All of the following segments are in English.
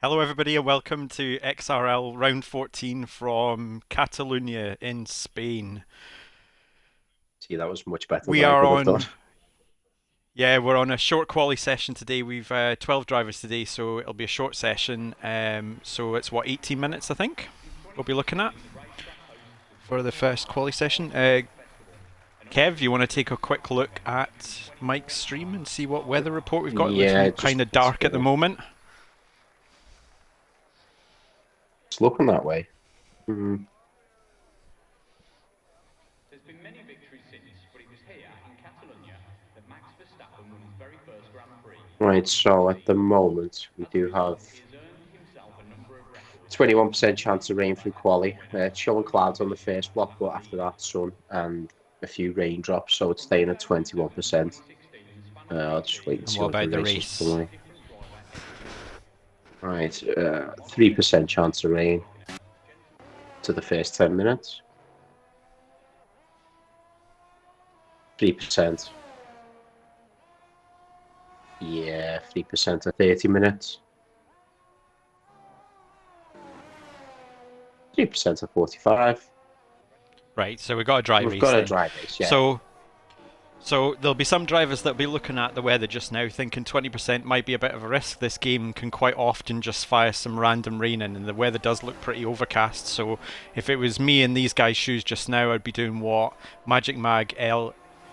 Hello, everybody, and welcome to XRL Round 14 from Catalonia in Spain. See, that was much better We than I are could have done. on, yeah, we're on a short quali session today. We've 12 drivers today, so it'll be a short session. So it's what, 18 minutes, I think, we'll be looking at for the first quali session. Kev, you want to take a quick look at Mike's stream and see what weather report we've got? It looks Yeah, kind just of dark at the moment. it's looking that way. Mm. There's been many victories since, but it was here in Catalonia that Max Verstappen won his very first Grand Prix. Right, so at the moment we do have He has earned himself a number of records. 21% chance of rain through quali. It's showing clouds on the first block, but after that, sun and a few raindrops, so it's staying at 21%. I'll just wait and And see what what the about the race is race? like. Right, 3% chance of rain to the first 10 minutes. 3%. Yeah, 3% at 30 minutes. 3% at 45. Right, so we've got a dry We've race got a then. dry race, yeah. So there'll be some drivers that'll be looking at the weather just now, thinking 20% might be a bit of a risk. This game can quite often just fire some random rain in, and the weather does look pretty overcast. So if it was me in these guys' shoes just now, I'd be doing what Magic Mag,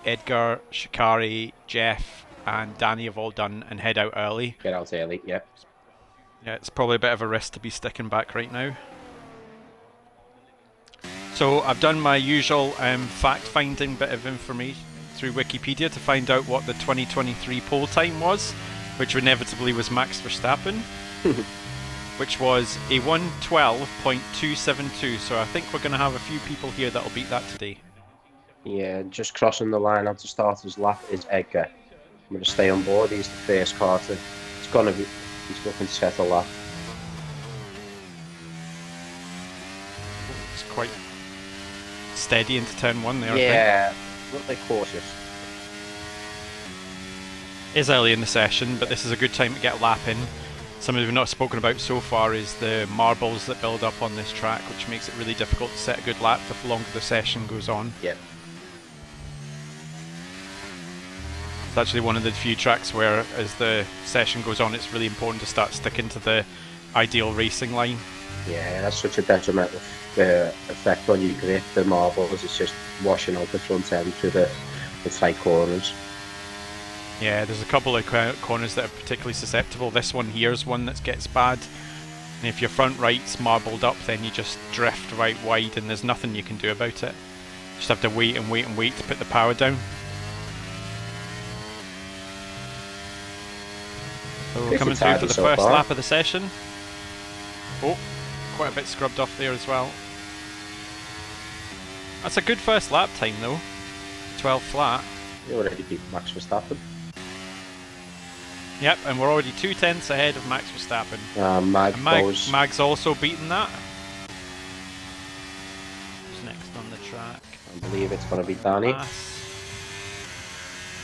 Edgar, Shikari, Jeff, and Danny have all done and head out early. Get out early, yeah. Yeah, it's probably a bit of a risk to be sticking back right now. So I've done my usual fact-finding bit of information through Wikipedia to find out what the 2023 pole time was, which inevitably was Max Verstappen, which was a 1:12.272. So I think we're going to have a few people here that'll beat that today. Yeah, just crossing the line on to start his lap is Edgar. I'm going to stay on board. He's the first car to. It's going to be. He's looking to set a lap. It's quite steady into turn one there. Yeah, a little bit cautious. It is early in the session, but this is a good time to get a lap in. Something we've not spoken about so far is the marbles that build up on this track, which makes it really difficult to set a good lap the longer the session goes on. Yeah. It's actually one of the few tracks where, as the session goes on, it's really important to start sticking to the ideal racing line. Yeah, that's such a detrimental effect on your grip. The marbles, it's just washing out the front end through the tight corners. Yeah, there's a couple of corners that are particularly susceptible. This one here is one that gets bad. And if your front right's marbled up, then you just drift right wide and there's nothing you can do about it. Just have to wait and wait and wait to put the power down. So we're coming through for the first lap of the session. Oh, quite a bit scrubbed off there as well. That's a good first lap time though. 12 flat. You already beat Max Verstappen. Yep, and we're already 2 tenths ahead of Max Verstappen. Mag's also beaten that. Who's next on the track? I believe it's going to be Danny.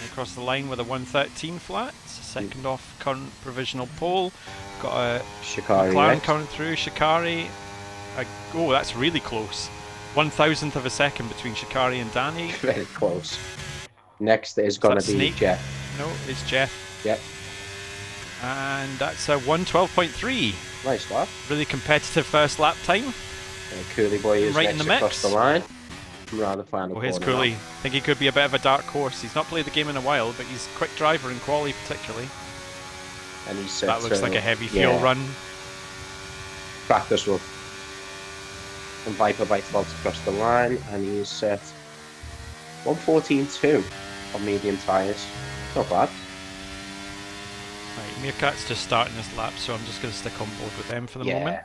Across the line with a 1:13 flat. Second off current provisional pole. Got a Shikari McLaren coming through. Shikari. Oh, that's really close. 1,000th of a second between Shikari and Danny. Very close. Next is going to be Jeff. No, it's Jeff. Yep. And that's a 1:12.3. Nice lap. Really competitive first lap time. Cooley boy is right next in the mix. across the line. Around the final corner. Here's Cooley. I think he could be a bit of a dark horse. He's not played the game in a while, but he's a quick driver in quali particularly. And he's that looks like a heavy fuel run. Practice run. And Viper bites out across the line, and he's set 1:14.2 on medium tyres. Not bad. Right, Meerkat's just starting this lap, so I'm just going to stick on board with them for the moment.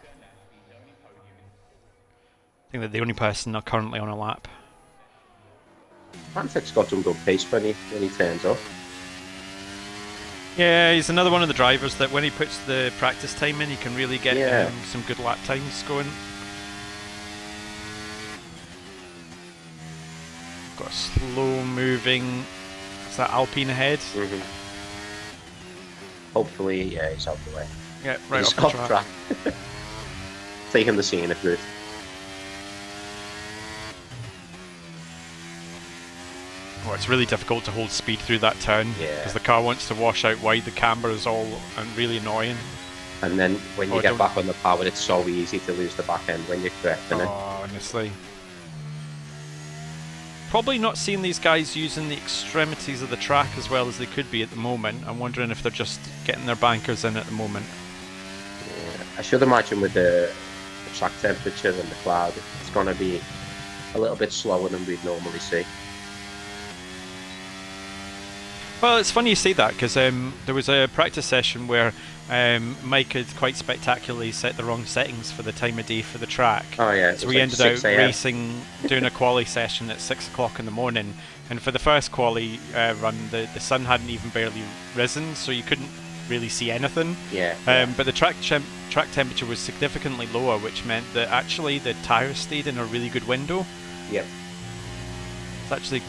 I think they're the only person not currently on a lap. Mantek's got some good pace when he turns up. Yeah, he's another one of the drivers that when he puts the practice time in, he can really get some good lap times going. Got a slow moving. Is that Alpine ahead? Hopefully, he's out the way. Yeah, right He's off the off track. track. Taking the scenic route. Oh, it's really difficult to hold speed through that turn Yeah. because the car wants to wash out wide. The camber is all really annoying. And then when you Oh, get don't- back on the power, it's so easy to lose the back end when you're correcting it. Oh, honestly. Probably not seeing these guys using the extremities of the track as well as they could be at the moment. I'm wondering if they're just getting their bankers in at the moment. Yeah. I should imagine with the track temperature and the cloud, it's going to be a little bit slower than we'd normally see. Well, it's funny you say that because there was a practice session where Mike had quite spectacularly set the wrong settings for the time of day for the track. Oh yeah, So we ended up racing, doing a quali session at 6 o'clock in the morning, and for the first quali run, the sun hadn't even barely risen, so you couldn't really see anything. Yeah. But the track temperature was significantly lower, which meant that actually the tyres stayed in a really good window. Yep. It's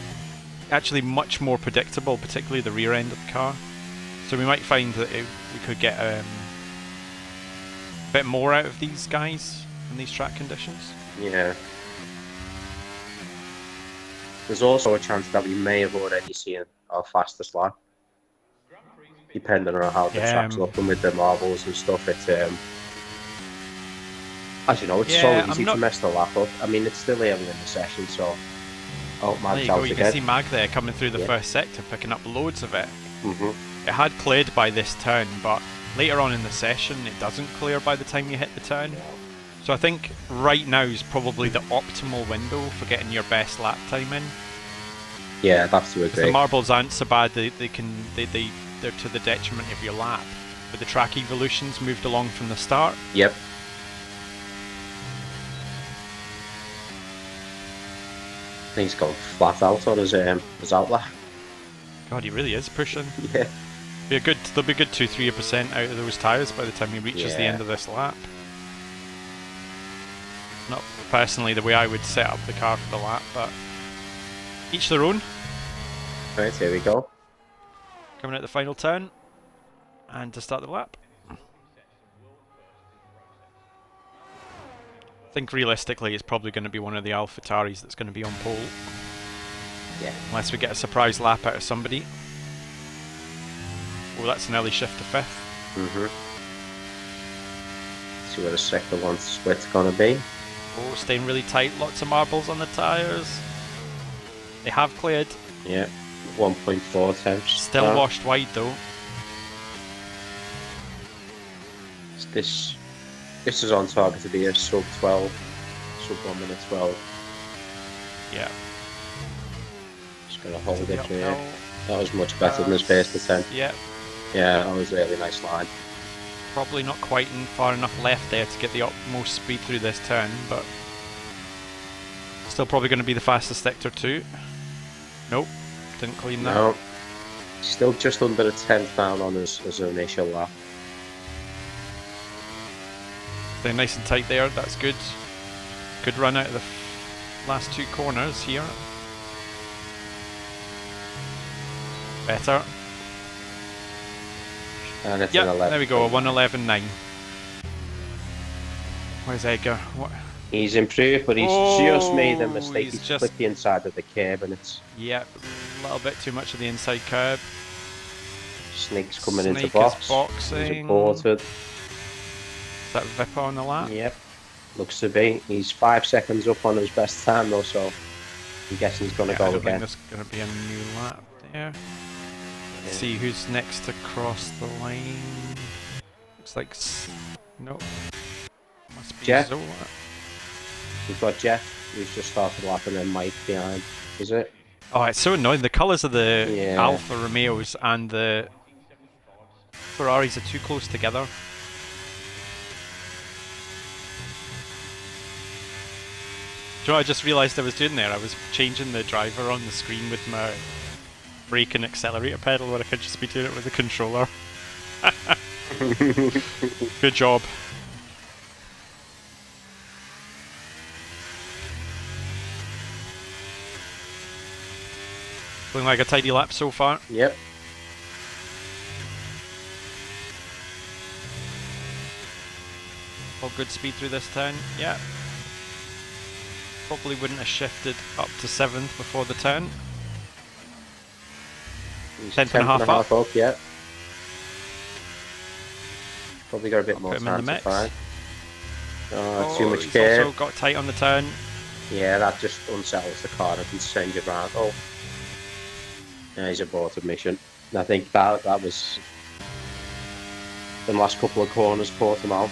actually much more predictable, particularly the rear end of the car. So we might find that we could get a bit more out of these guys in these track conditions. Yeah. There's also a chance that we may have already seen our fastest lap, depending on how the track's looking with the marbles and stuff. It's as you know, it's so easy to mess the lap up. I mean, it's still early in the session, so there you go. You can see Mag there coming through the first sector, picking up loads of it. Mm-hmm. It had cleared by this turn, but later on in the session, it doesn't clear by the time you hit the turn. So I think right now is probably the optimal window for getting your best lap time in. Yeah, that's to agree. The marbles aren't so bad; they're to the detriment of your lap. But the track evolutions moved along from the start. Yep. He's gone flat out on his outlet. God, he really is pushing. Yeah. There'll be a good 2-3% out of those tyres by the time he reaches the end of this lap. Not personally the way I would set up the car for the lap, but each their own. Right, here we go. Coming at the final turn, and to start the lap. I think realistically it's probably going to be one of the AlphaTauris that's going to be on pole. Yeah. Unless we get a surprise lap out of somebody. Oh, that's an early shift to 5th. Mm-hmm. See where the second one split's gonna be. Oh, staying really tight, lots of marbles on the tyres. They have cleared. Yeah, 1.4 tenths. Still washed wide though. This is on target to be a sub 12, sub 1 minute 12. Yeah. Just gonna hold it here. No. That was much better than his first attempt. Yeah. Yeah, that was a really nice line. Probably not quite far enough left there to get the utmost speed through this turn, but still probably going to be the fastest sector 2. Nope, didn't clean that. No, still just under a tenth down on his initial lap. They're nice and tight there, that's good. Good run out of the last 2 corners here. Better. And it's Yeah, an 11. there we go, a 1:11.9. Where's Edgar? What? He's improved, but he's just made a mistake. He's He's just- split the inside of the curb, and it's Yeah, a little bit too much of the inside curb. Snake's coming into Snake box. is boxing. He's aborted. Is that Vipper on the lap? Yep, looks to be. He's 5 seconds up on his best time though, so I'm guessing he's going to I go don't again. think there's going to be a new lap there. Let's see who's next to cross the line. Looks like no. Must be Jeff. Zola. We've got Jeff, who's just started lap, and then Mike behind. Is it? Oh, it's so annoying. The colours of the Yeah. Alfa Romeos and the Ferraris are too close together. Do you know what I just realised I was doing there? I was changing the driver on the screen with my brake and accelerator pedal when I could just be doing it with the controller. Good job. Looking like a tidy lap so far. Yep. All good speed through this turn. Yeah. Probably wouldn't have shifted up to 7th before the turn. He's 10th and a half up. Yeah. Probably got a bit I'll more put him in time the to mix. find. Oh, too much he's care. also got tight on the turn. Yeah, that just unsettles the car and can send you around. Oh, yeah, he's aborted mission. And I think that was the last couple of corners caught him out.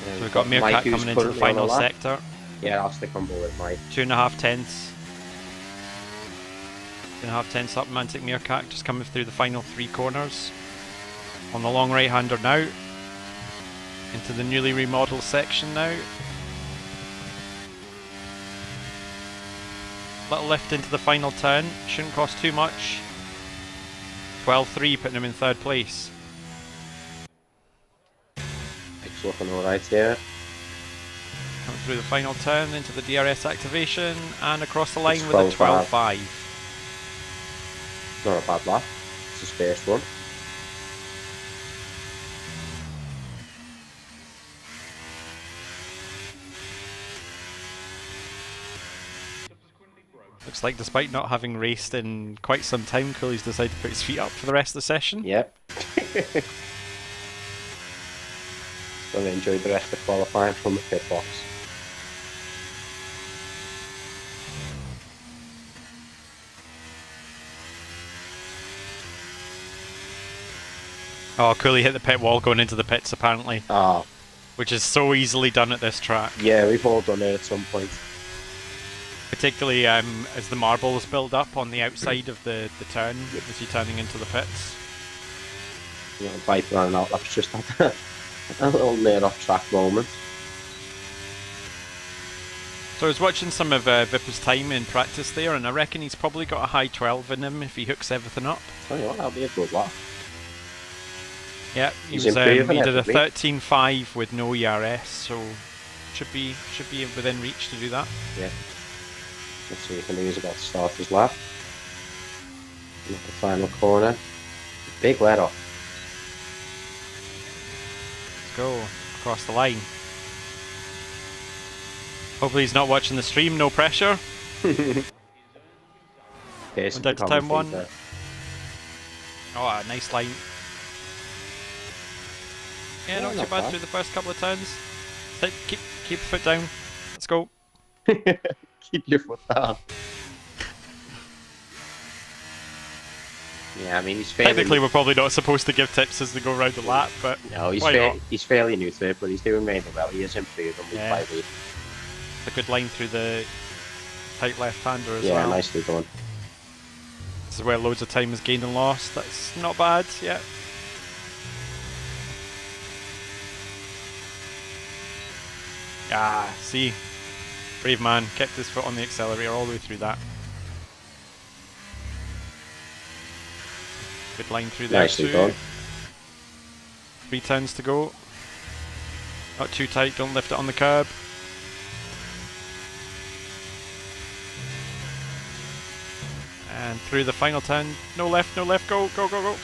So we've got Meerkat Mike, who's coming into the currently on final lap. sector. Yeah, I'll stick on board with Mike. 2.5 tenths. 2.5 tenths up Mantic Meerkat, just coming through the final 3 corners. On the long right hander now. Into the newly remodeled section now. Little lift into the final turn, shouldn't cost too much. 12.3, putting him in 3rd place. It's looking alright here. Coming through the final turn into the DRS activation and across the line It's with a 12.5. 12.5. Not a bad lap. It's his first one. Looks like despite not having raced in quite some time, Cooley's decided to put his feet up for the rest of the session. Yep. Gonna enjoy the rest of qualifying from the pit box. Oh, Cooley hit the pit wall going into the pits apparently, Ah, which is so easily done at this track. yeah, we've all done it at some point. Particularly as the marbles build up on the outside of the turn as you're turning into the pits. You know, Viper and out. That's just had a little near off track moment. So I was watching some of Vipper's time in practice there, and I reckon he's probably got a high 12 in him if he hooks everything up. Tell you what, that'll be a good lap. Yeah, He's he did improving a every 13.5 with no ERS, so should be within reach to do that. Yeah. Let's see if he's about to start his lap. Look at the final corner. Big let off. Let's go across the line. Hopefully he's not watching the stream. No pressure. Okay, Went down to turn 1. Oh, a nice line. Yeah, Oh, not too not bad bad. through the first couple of turns. Keep the foot down. Let's go. Keep your foot down. Yeah, I mean, he's fairly Technically, we're probably not supposed to give tips as they go around the lap, but no, why not? he's fairly new to it, but he's doing really well. He is improving week Yeah. by week. It's a good line through the tight left-hander as Yeah, well. nicely done. This is where loads of time is gained and lost. That's not bad, yeah. Ah, see. Brave man, kept his foot on the accelerator all the way through that. Good line through there Nicely too. done. 3 turns to go. Not too tight, don't lift it on the curb. And through the final turn, no left, go, go, go, go.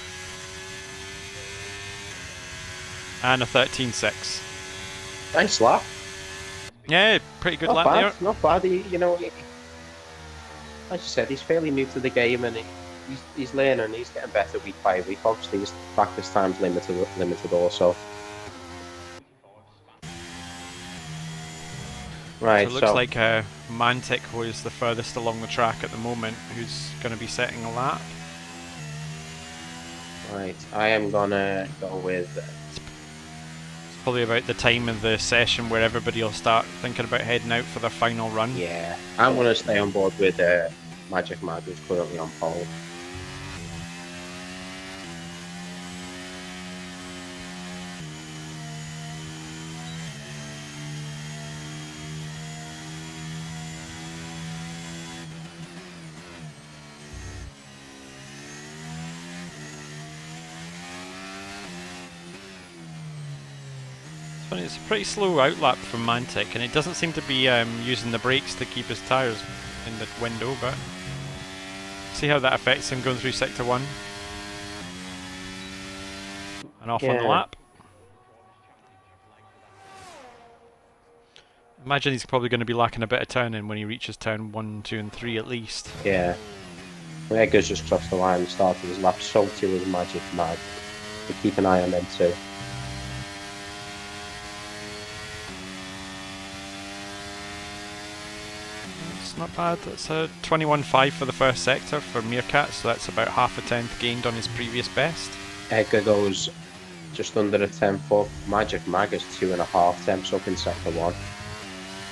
And a 13.6. Nice lap. Yeah, pretty good Not lap bad. there. Not bad. Like you said, he's fairly new to the game and he's learning. He's getting better week by week. Obviously, his practice time's limited also. Right. So it looks like Mantic was the furthest along the track at the moment, who's going to be setting a lap. Right. I am gonna go with. It's probably about the time of the session where everybody will start thinking about heading out for their final run. Yeah, I'm gonna stay on board with Magic Mag, who's currently on pole. It's funny, it's a pretty slow outlap from Mantic, and it doesn't seem to be using the brakes to keep his tyres in the window, but see how that affects him going through Sector 1. And off on the Yeah. lap. Imagine he's probably going to be lacking a bit of turning when he reaches turn 1, 2, and 3 at least. Yeah. Edgar's just crossed the line and started his lap. So too was Magic Mag. So keep an eye on them too. It's not bad. It's a 21.5 for the first sector for Meerkat, so that's about half a tenth gained on his previous best. Edgar goes just under a tenth up. Magic Mag is 2.5 tenths up in sector 1.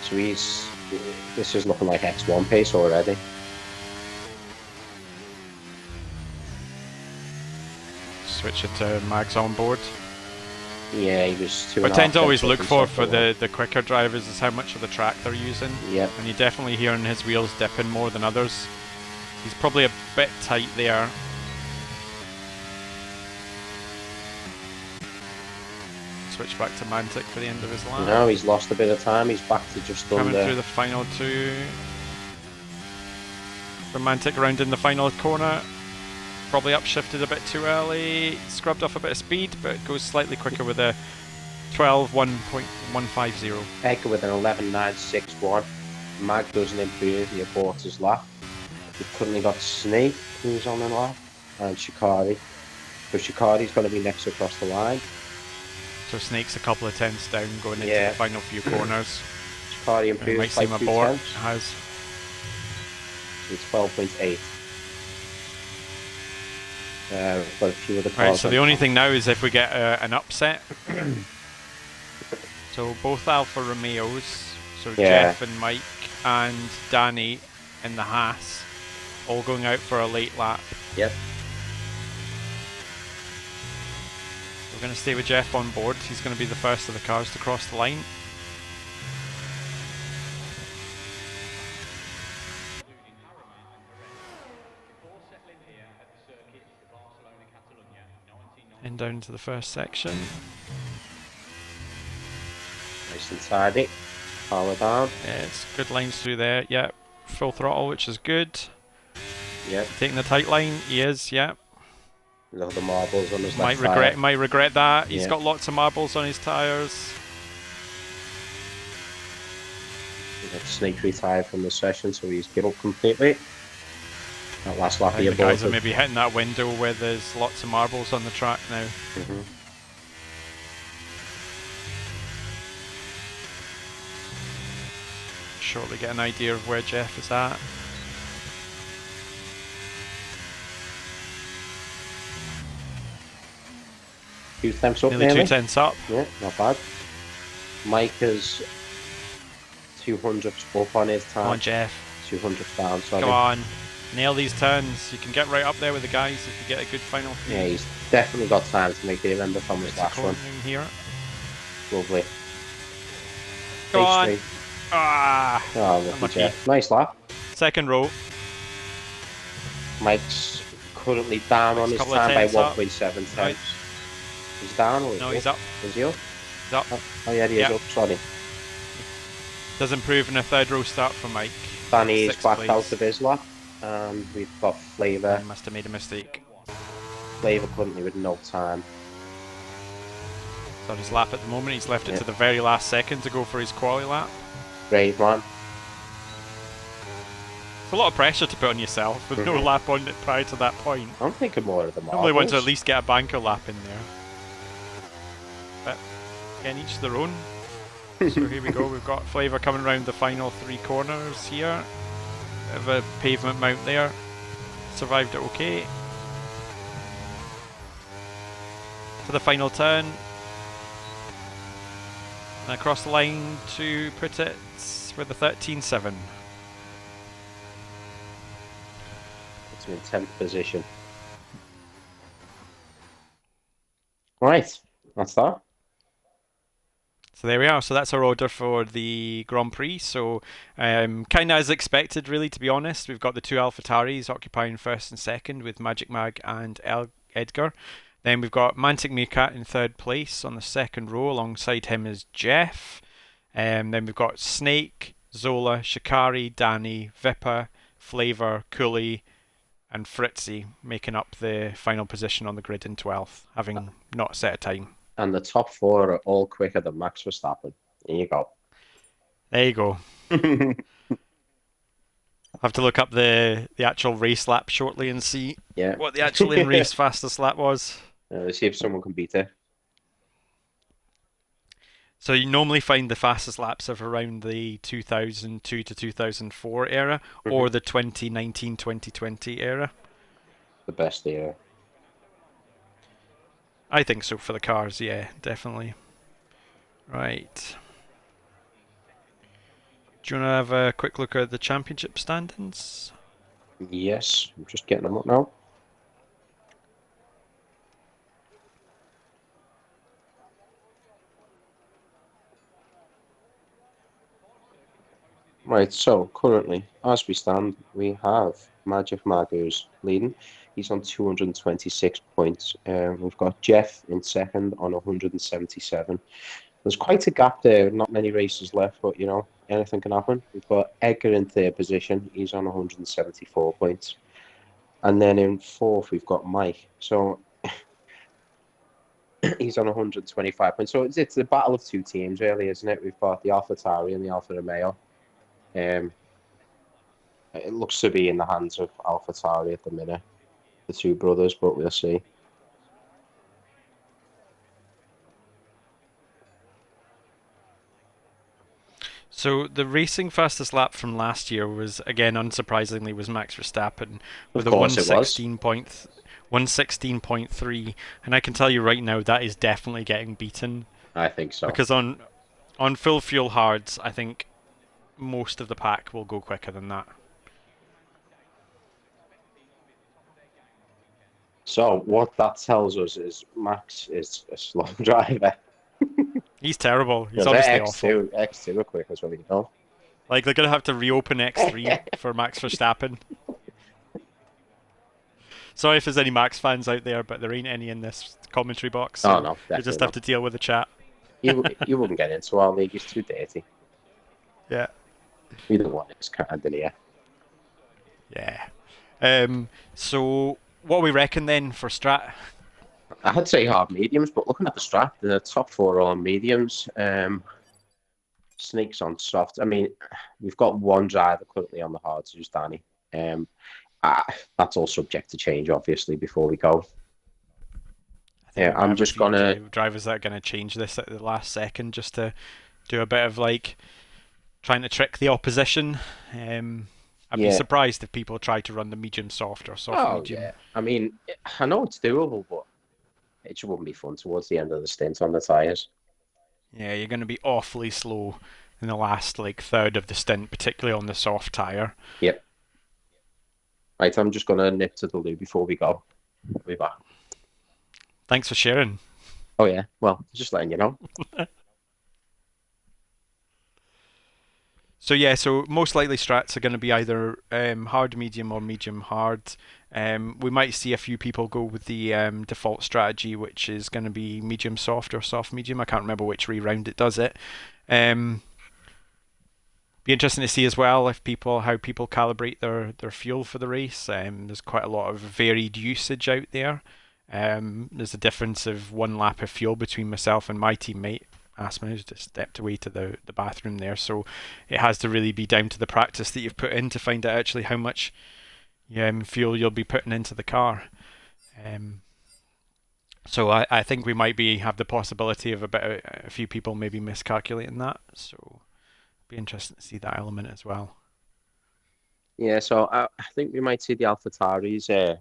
So this is looking like X1 pace already. Switch it to Mags on board. Yeah, he was 2.5. What I tend to always tenths up look in for sector the quicker drivers is how much of the track they're using. Yep. And you definitely hearing his wheels dipping more than others. He's probably a bit tight there. Switch back to Mantic for the end of his lap. No, he's lost a bit of time. He's back to just Coming under. through the final two. Romantic round in the final corner. Probably upshifted a bit too early. Scrubbed off a bit of speed, but goes slightly quicker with a 12.150. Edgar with an 11.961. Mag doesn't improve. He aborts his lap. We've currently got Snake, who's on the lap, and Shikari. So Shikari's going to be next across the line. So Snake's a couple of tenths down going into Yeah. the final few corners. Shikari And it improves might by seem a 2 bore. It tenths. has. It's 12.8. Got a few other cars. Right, so the on only top. thing now is if we get an upset. So both Alfa Romeos, so Yeah. Jeff and Mike and Danny in the Haas, all going out for a late lap. Yep. We're going to stay with Jeff on board. He's going to be the first of the cars to cross the line. including Harriman and Perez, before settling here at the circuit of Barcelona, Catalonia, 1990. And down to the first section. Nice and tidy. Power down. Yeah, it's good lines through there. Yeah, full throttle, which is good. Yep. Taking the tight line, he is. Yeah, Look at the marbles on his might left tyre. regret that. He's Yeah. got lots of marbles on his tires. Snake retired from the session, so he's give up completely. That last lap I he think the guys are aborted. maybe hitting that window where there's lots of marbles on the track now. Mhm. Shortly get an idea of where Jeff is at. Few temps up Nearly nearly. 2 tenths up. Yeah, not bad. Mike is 200 up on his Come time. on, Jeff. 200 down, sorry. Come on. Nail these turns. You can get right up there with the guys if you get a good final feed. Yeah, he's definitely got time to make it remember from his It's a last one. cornering here. Lovely. Come on. H3. Ah, Oh, lucky Unlucky. Jeff. Nice lap. second row. Mike's currently down on Mike's his couple of time by tenths up. 1.7 tenths. Right. He's down or No, he's up. Is he up? He's up. Oh yeah, he is Yeah. up, sorry. Does improve in a third row start for Mike. Danny is Sixth back place. out of his lap. And we've got Flavor. He must have made a mistake. Flavor currently with no time. It's on his lap at the moment. He's left it Yeah. to the very last second to go for his quali lap. Brave man. It's a lot of pressure to put on yourself with no Mhm. lap on it prior to that point. I'm thinking more of the marbles. Normally want to at least get a banker lap in there. But again, each their own. So here we go. We've got Flavor coming around the final 3 corners here. Bit of a pavement mount there. Survived it okay. To the final turn. And across the line to put it with a 13.7. It's in 10th position. Right, that's that. So there we are. So that's our order for the Grand Prix. So kind of as expected, really, to be honest. We've got the 2 AlphaTaris occupying first and second with Magic Mag and Edgar. Then we've got Mantic Meerkat in third place on the second row. Alongside him is Jeff. Then we've got Snake, Zola, Shikari, Danny, Vipper, Flavor, Cooley, and Fritzy making up the final position on the grid in 12th, having not set a time. And the top 4 are all quicker than Max Verstappen. There you go. There you go. I'll have to look up the actual race lap shortly and see Yeah. what the actual in race fastest lap was. Let's see if someone can beat it. So you normally find the fastest laps of around the 2002 to 2004 era or the 2019-2020 era. The best era. I think so for the cars, yeah, definitely. Right. Do you want to have a quick look at the championship standings? Yes, I'm just getting them up now. Right, so currently, as we stand, we have Magic Mago's leading. He's on 226 points. We've got Jeff in second on 177. There's quite a gap there, not many races left, but you know, anything can happen. We've got Edgar in third position, he's on 174 points. And then in fourth, we've got Mike. So he's on 125 points. So it's a battle of two teams, really, isn't it? We've got the AlphaTauri and the Alfa Romeo. It looks to be in the hands of AlphaTauri at the minute, the two brothers, but we'll see. So the racing fastest lap from last year was, again, unsurprisingly, was Max Verstappen with a 116.3, and I can tell you right now that is definitely getting beaten. I think so. Because on full fuel hards, I think most of the pack will go quicker than that. So what that tells us is Max is a slow driver. He's terrible. He's obviously awful. X2 are quick as well, you know. Like, they're going to have to reopen X3 for Max Verstappen. Sorry if there's any Max fans out there, but there ain't any in this commentary box. So no, you just have to deal with the chat. You wouldn't get into our league, it's too dirty. Yeah. We don't want this kind in here. Yeah. So, what we reckon then for Strat? I'd say hard mediums, but looking at the strat, the top four are on mediums. Snake's on soft. I mean, we've got one driver currently on the hards, who's Danny. That's all subject to change, obviously, before we go. Yeah, I'm just gonna drivers that are gonna change this at the last second just to do a bit of like trying to trick the opposition. I'd be surprised if people try to run the medium soft or soft medium. Yeah. I mean, I know it's doable, but it just wouldn't be fun towards the end of the stint on the tyres. Yeah, you're going to be awfully slow in the last third of the stint, particularly on the soft tyre. Yep. Right, I'm just going to nip to the loo before we go. I'll be back. Thanks for sharing. Oh yeah, well, just letting you know. So yeah, so most likely strats are going to be either hard medium or medium hard. We might see a few people go with the default strategy, which is going to be medium soft or soft medium. I can't remember which re-round it does it. Be interesting to see as well how people calibrate their fuel for the race. There's quite a lot of varied usage out there. There's a difference of 1 lap of fuel between myself and my teammate Asman, who's just stepped away to the bathroom there. So it has to really be down to the practice that you've put in to find out actually how much fuel you'll be putting into the car. So I think we might have the possibility of a few people maybe miscalculating that. So it'll be interesting to see that element as well. Yeah, so I think we might see the AlphaTauris.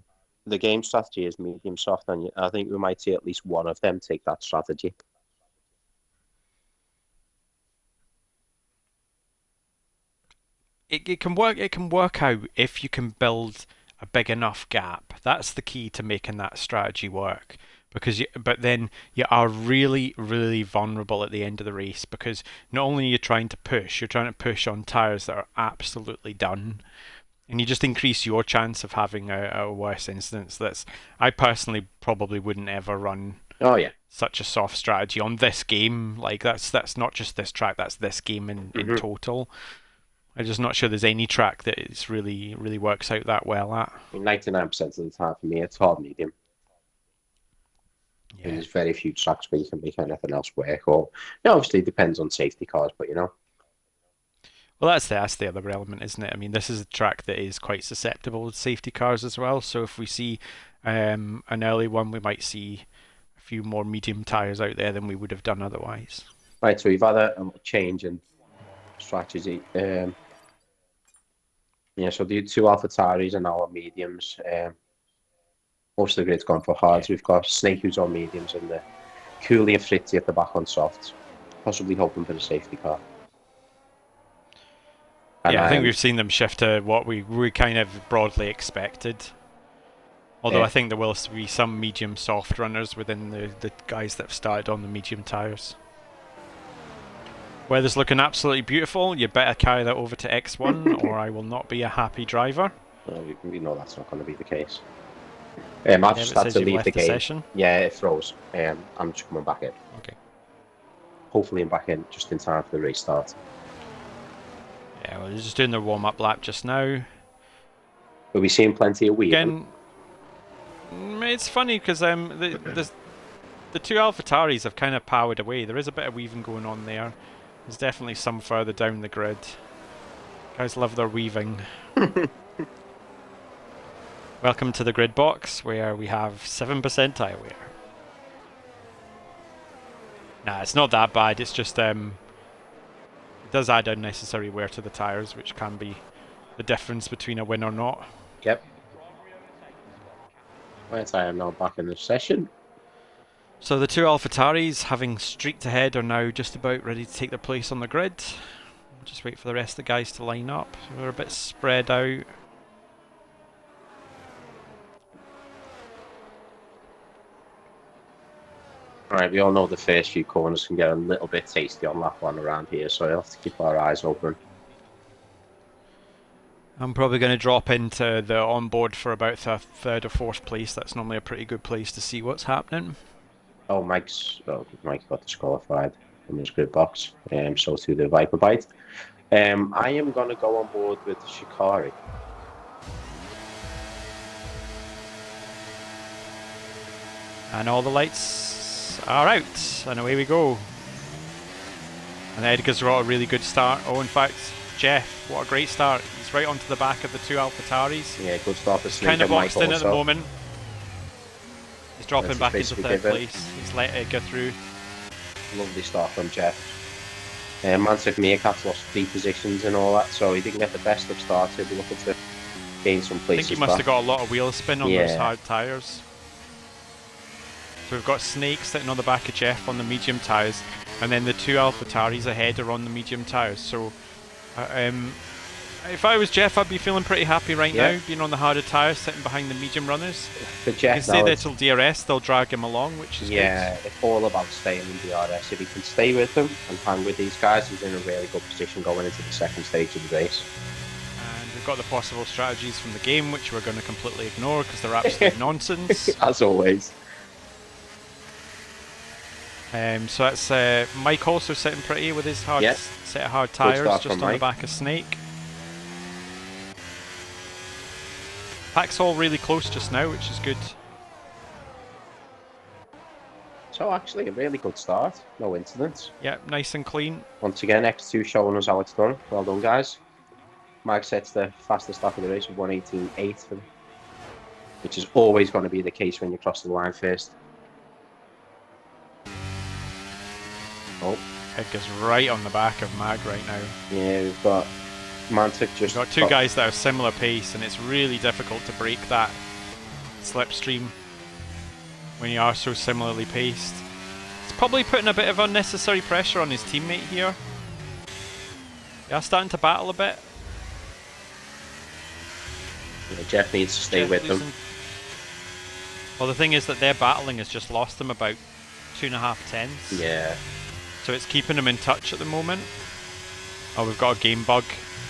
The game strategy is medium soft, and I think we might see at least one of them take that strategy. It can work. It can work out if you can build a big enough gap. That's the key to making that strategy work. But then you are really, really vulnerable at the end of the race because not only are you trying to push on tyres that are absolutely done, and you just increase your chance of having a worse incident. I personally probably wouldn't ever run. Oh yeah. Such a soft strategy on this game. Like that's not just this track. That's this game in total. I'm just not sure there's any track that it's really works out that well at. 99% of the time for me, it's hard medium. Yeah. There's very few tracks where you can make anything else work. Or obviously it depends on safety cars, but you know. Well, that's the other element, isn't it? I mean, this is a track that is quite susceptible to safety cars as well. So if we see an early one, we might see a few more medium tyres out there than we would have done otherwise. Right, so we've had a little change in strategy. Yeah, so the two AlphaTauris are now on mediums. Most of the grid's gone for hards. Yeah. We've got Snake who's on mediums and the Cooley and Fritzy at the back on softs. Possibly hoping for the safety car. And Yeah, I think we've seen them shift to what we kind of broadly expected. Although Yeah. I think there will be some medium soft runners within the guys that have started on the medium tyres. Weather's looking absolutely beautiful. You better carry that over to X1 or I will not be a happy driver. we know that's not going to be the case. I've just had to leave the game. Session. Yeah, it froze. I'm just coming back in. Okay. Hopefully I'm back in just in time for the restart. Yeah, well, they're just doing their warm-up lap just now. We'll be seeing plenty of weaving. Again, it's funny because the two AlphaTauris have kind of powered away. There is a bit of weaving going on there. There's definitely some further down the grid. Guys love their weaving. Welcome to the grid box where we have 7% tyre wear. Nah, it's not that bad. It's just it does add unnecessary wear to the tyres, which can be the difference between a win or not. Yep. Right, I am now back in the session. So the two AlphaTauris, having streaked ahead, are now just about ready to take their place on the grid. Just wait for the rest of the guys to line up. We're a bit spread out. Right, we all know the first few corners can get a little bit tasty on lap one around here, so we'll have to keep our eyes open. I'm probably going to drop into the onboard for about third or fourth place. That's normally a pretty good place to see what's happening. Oh, Mike got disqualified from his grid box, so too the Viper Bite. I am going to go on board with Shikari. And all the lights are out, and away we go. And Edgar's got a really good start. Oh, in fact, Jeff, what a great start. He's right onto the back of the two AlphaTauris. Yeah, good start for Snake Kind of and boxed Mike in at the also. moment. He's dropping That's back into basically third given. place. He's let Edgar through. Lovely start from Jeff. Mantic Meerkats lost 3 positions and all that, so he didn't get the best of starts. He'll be looking to gain some I think places he must back. have got a lot of wheel spin on those Yeah. hard tyres. So we've got Snake sitting on the back of Jeff on the medium tyres, and then the two AlphaTauris ahead are on the medium tyres. So if I was Jeff, I'd be feeling pretty happy right Yeah. now, being on the harder tyres, sitting behind the medium runners. For You Jeff can say now, that it's, till DRS, they'll drag him along, which is yeah, it's all about staying in DRS. If he can stay with them and hang with these guys, he's in a really good position going into the second stage of the race. good. And we've got the possible strategies from the game, which we're going to completely ignore because they're absolute nonsense. As always. So that's Mike also sitting pretty with his hard Yeah. set of hard start tyres from just on the Mike. back of Snake. Pack's all really close just now, which is good. So actually, a really good start. No incidents. Yep, nice and clean. Once again, X2 showing us how it's done. Well done, guys. Mike sets the fastest lap of the race of 1:18.8, which is always going to be the case when you cross the line first. Oh, Edgar's right on the back of Mag right now. yeah, we've got Mantic We've just got two guys that have similar pace, and it's really difficult to break that slipstream when you are so similarly paced. It's probably putting a bit of unnecessary pressure on his teammate here. They are starting to battle a bit. Jeff needs to stay Jeff with them. losing- Well, the thing is that their battling has just lost them about 2.5 tenths. Yeah, So it's keeping them in touch at the moment. Oh, we've got a game bug.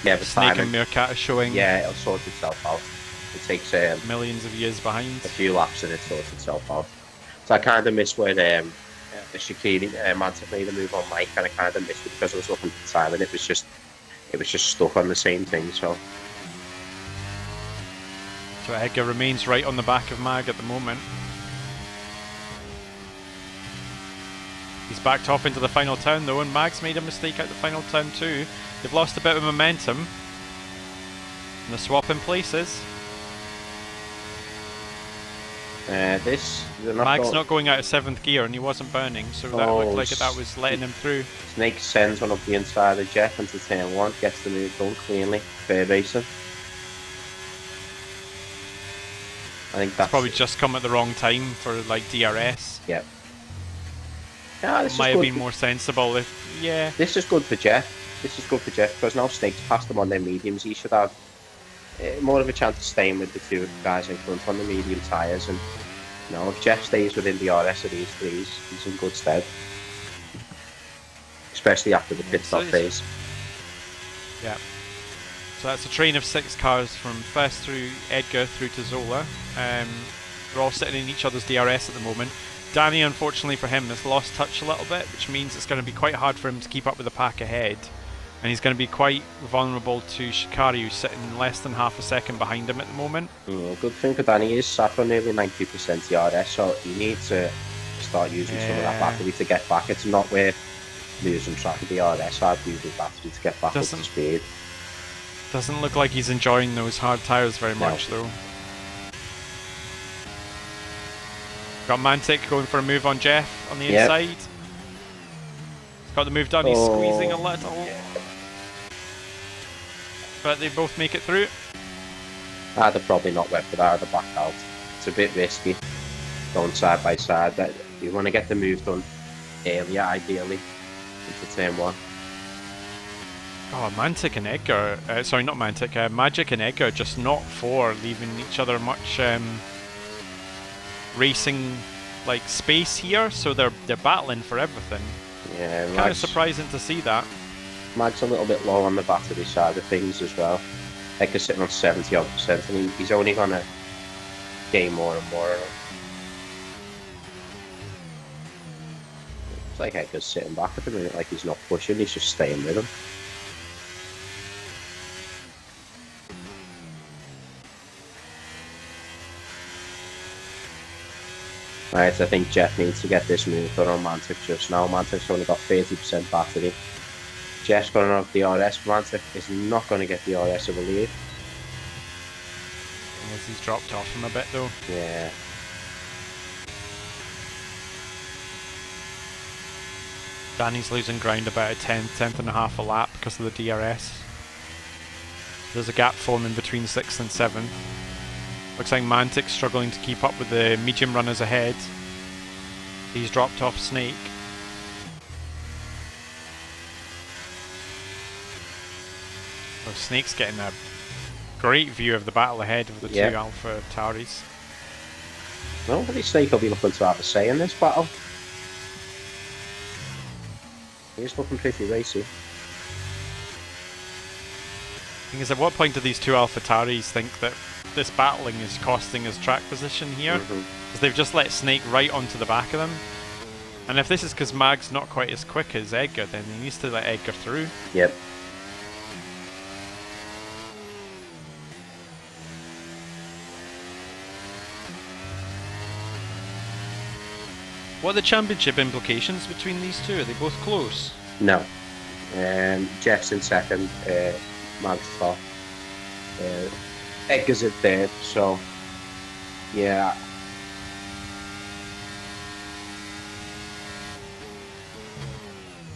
yeah, the Snake and timing. Meerkat are showing Yeah, it'll sort itself out. It takes millions of years behind. a few laps and it sorts itself out. So I kind of missed where the Shikari Mantic made a move on Mike, and I kind of missed it because I was looking at the time and it was just stuck on the same thing. So So Edgar remains right on the back of Mag at the moment. He's backed off into the final turn though, and Mag's made a mistake at the final turn too. They've lost a bit of momentum. And they're swapping places. Mag's not going out of 7th gear, and he wasn't burning, so that looked like that was letting him through. Snake sends one up the inside of Jeff into turn 1, gets the move done cleanly. Fair racing. I think that's probably just come at the wrong time for like DRS. Yep. Yeah, this might is have good. been more sensible if This is good for Jeff. This is good for Jeff because now Snake's passed him on their mediums. He should have more of a chance of staying with the two guys in front on the medium tyres. And you know, if Jeff stays within the RS of these threes, he's in good stead. Especially after the pit stop phase. Yeah. So that's a train of 6 cars from first through Edgar through to Zola. They're all sitting in each other's DRS at the moment. Danny, unfortunately for him, has lost touch a little bit, which means it's going to be quite hard for him to keep up with the pack ahead. And he's going to be quite vulnerable to Shikari, who's sitting less than half a second behind him at the moment. Good thing for Danny is sat on nearly 90% DRS, so he needs to start using some of that battery to get back. It's not worth losing track of DRS. I'd use the battery to get back up to speed. Doesn't look like he's enjoying those hard tyres very much, though. Got Mantic going for a move on Jeff on the inside. He's got the move done, he's squeezing a little. But they both make it through. I'd have probably not went for that, I'd have backed out. It's a bit risky going side by side. You want to get the move done earlier, ideally, into turn 1. Oh, Mantic and Edgar, sorry, not Mantic, Magic and Edgar just not for leaving each other much racing like space here, so they're battling for everything. Yeah, kind of surprising to see that. Mag's a little bit low on the battery side of things as well. Edgar's sitting on 70% and he's only gonna gain more and more. It's like Edgar's sitting back at the minute, like he's not pushing, he's just staying with him. Right, I think Jeff needs to get this move done on Mantic just now. Mantic's only got 30% battery. Jeff's going to have DRS. Mantic is not going to get DRS, I believe. Unless he's dropped off him a bit, though. Yeah. Danny's losing ground about a tenth and a half a lap because of the DRS. There's a gap forming between 6th and 7th. Looks like Mantic's struggling to keep up with the medium runners ahead. He's dropped off Snake. Oh, Snake's getting a great view of the battle ahead of the two Alpha Tauris. Nobody Snake will be looking to have a say in this battle. He's looking pretty racy. Thing is, at what point do these two Alpha Tauris think that this battling is costing his track position here? Because they've just let Snake right onto the back of them. And if this is because Mag's not quite as quick as Edgar, then he needs to let Edgar through. Yep. What are the championship implications between these two? Are they both close? No. Jeff's in second, Mag's top. Edgar's in third, so yeah.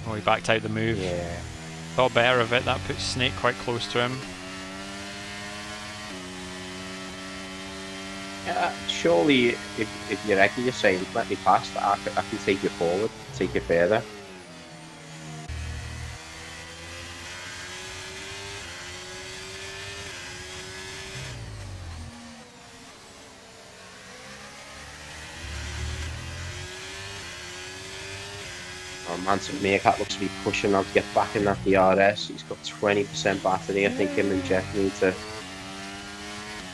Oh, he backed out the move. Yeah. Thought better of it. That puts Snake quite close to him. Surely, if you're Edgar, you're saying, let me pass, I can take you forward, take you further. Mantic Meerkat looks to be pushing on to get back in that DRS. He's got 20% battery. I think him and Jeff need to...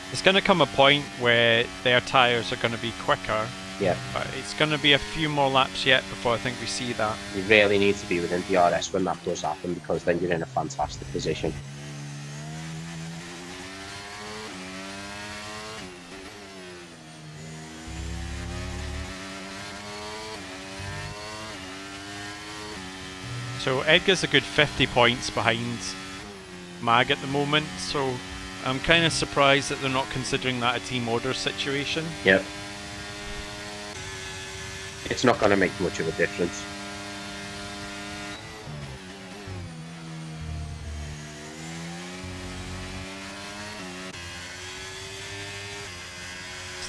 There's going to come a point where their tyres are going to be quicker. Yeah. But it's going to be a few more laps yet before I think we see that. You really need to be within DRS when that does happen, because then you're in a fantastic position. So Edgar's a good 50 points behind Mag at the moment, so I'm kind of surprised that they're not considering that a team order situation. Yep. It's not going to make much of a difference.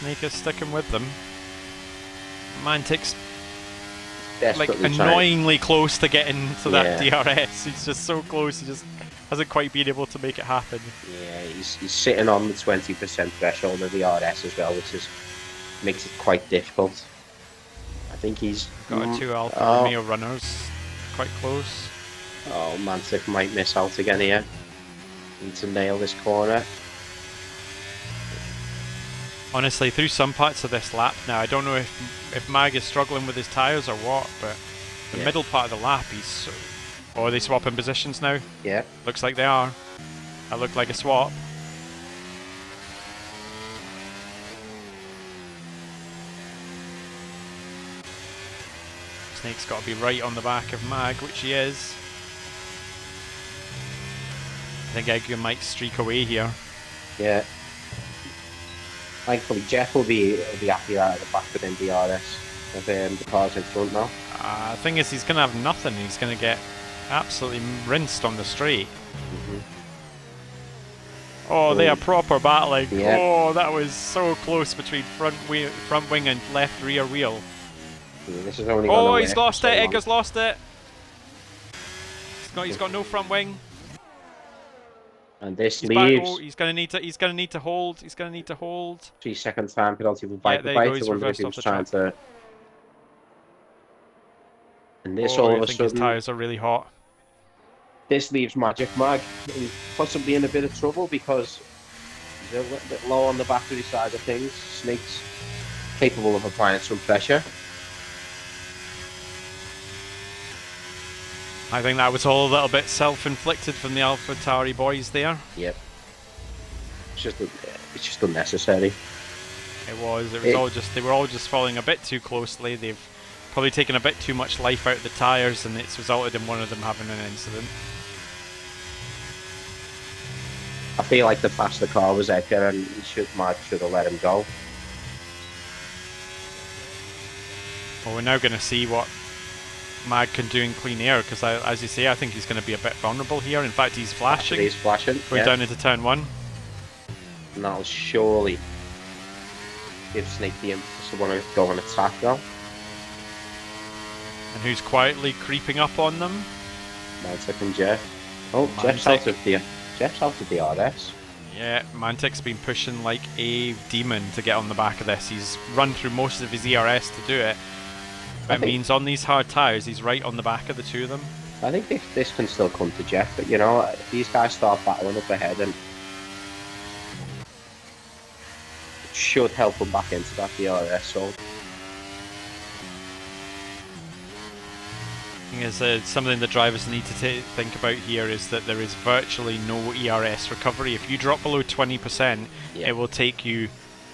Snake is sticking with them. Mantic's like Desperately annoyingly close to getting to that Yeah. DRS. He's just so close, he just hasn't quite been able to make it happen. Yeah, he's sitting on the 20% threshold of the RS as well, which makes it quite difficult. I think he's Got a 2 Alfa oh, Romeo runners quite close. Oh, Mantic might miss out again here. Need to nail this corner. Honestly, through some parts of this lap now, I don't know if Mag is struggling with his tyres or what, but the Yeah. middle part of the lap, he's so... Oh, are they swapping positions now? Yeah. Looks like they are. That looked like a swap. Snake's got to be right on the back of Mag, which he is. I think Edgar might streak away here. Yeah. Thankfully, Jeff will be happy out of the back within the RS of the cars in front now. The thing is, he's going to have nothing. He's going to get absolutely rinsed on the straight. Oh, they are proper battling. Yeah. Oh, that was so close between front wing and left rear wheel. Yeah, this is only Oh, he's lost so it. long. Edgar's lost it. He's got no front wing. And this He's back. leaves Oh, he's gonna need to hold. He's gonna need to hold. 3-second time penalty for Yeah, bike there to you go, bite. he's I wonder if reversed he off was the trying to. And this Oh, all I of a think his sudden, tyres are really hot. this leaves Magic Mag possibly in a bit of trouble because he's a little bit low on the battery side of things. Snake's capable of applying some pressure. I think that was all a little bit self-inflicted from the AlphaTauri boys there. Yep. It's just unnecessary. It was all just, they were all just following a bit too closely. They've probably taken a bit too much life out of the tyres, and it's resulted in one of them having an incident. I feel like the faster car was Edgar, and Mag should have let him go. Well, we're now going to see what Mag can do in clean air, because as you say, I think he's going to be a bit vulnerable here. In fact, he's flashing. He's flashing. Going down into turn 1. And that'll surely give Snake the impetus to want to go on attack now. And who's quietly creeping up on them? Mantic and Jeff. Oh, Jeff's out of the RS. Yeah, Mantic's been pushing like a demon to get on the back of this. He's run through most of his ERS to do it. That means on these hard tyres, he's right on the back of the two of them. I think this can still come to Jeff, but you know, if these guys start battling up ahead, and it should help them back into that DRS. So Is something the drivers need to think about here is that there is virtually no ERS recovery. If you drop below 20%, it will take you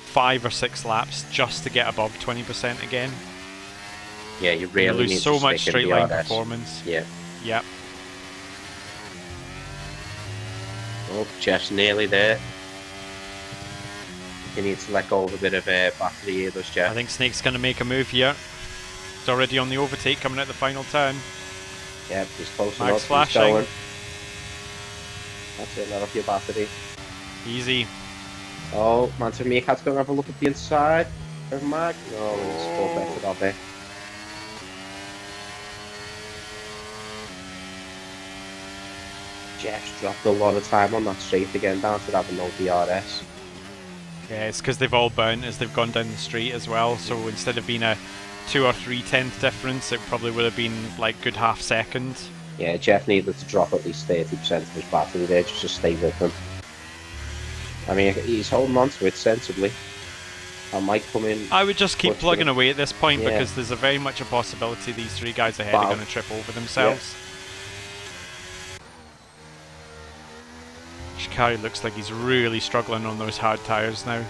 5 or 6 laps just to get above 20% again. Yeah, you really lose need so to much stick in straight line DRS. performance. Yeah. Yep. Oh, Jeff's nearly there. He needs to let go of a bit of battery here, does Jeff? I think Snake's going to make a move here. He's already on the overtake coming at the final turn. Yeah, he's close Mag's enough. flashing. He's going. That's it, let off your battery. Easy. Oh, Mantic Meerkat's going to have a look at the inside of Mag. No, he's still better of it. Jeff's dropped a lot of time on that straight again, down to having no DRS. Yeah, it's because they've all burnt as they've gone down the street as well. So instead of being a 2 or 3/10 difference, it probably would have been like good half second. Yeah, Jeff needed to drop at least 30% of his battery there just to stay with him. I mean, he's holding on to it sensibly. I might come in. I would just keep push plugging them. away at this point Yeah. because there's a very much a possibility these 3 guys ahead are Wow. going to trip over themselves. Shikari looks like he's really struggling on those hard tyres now.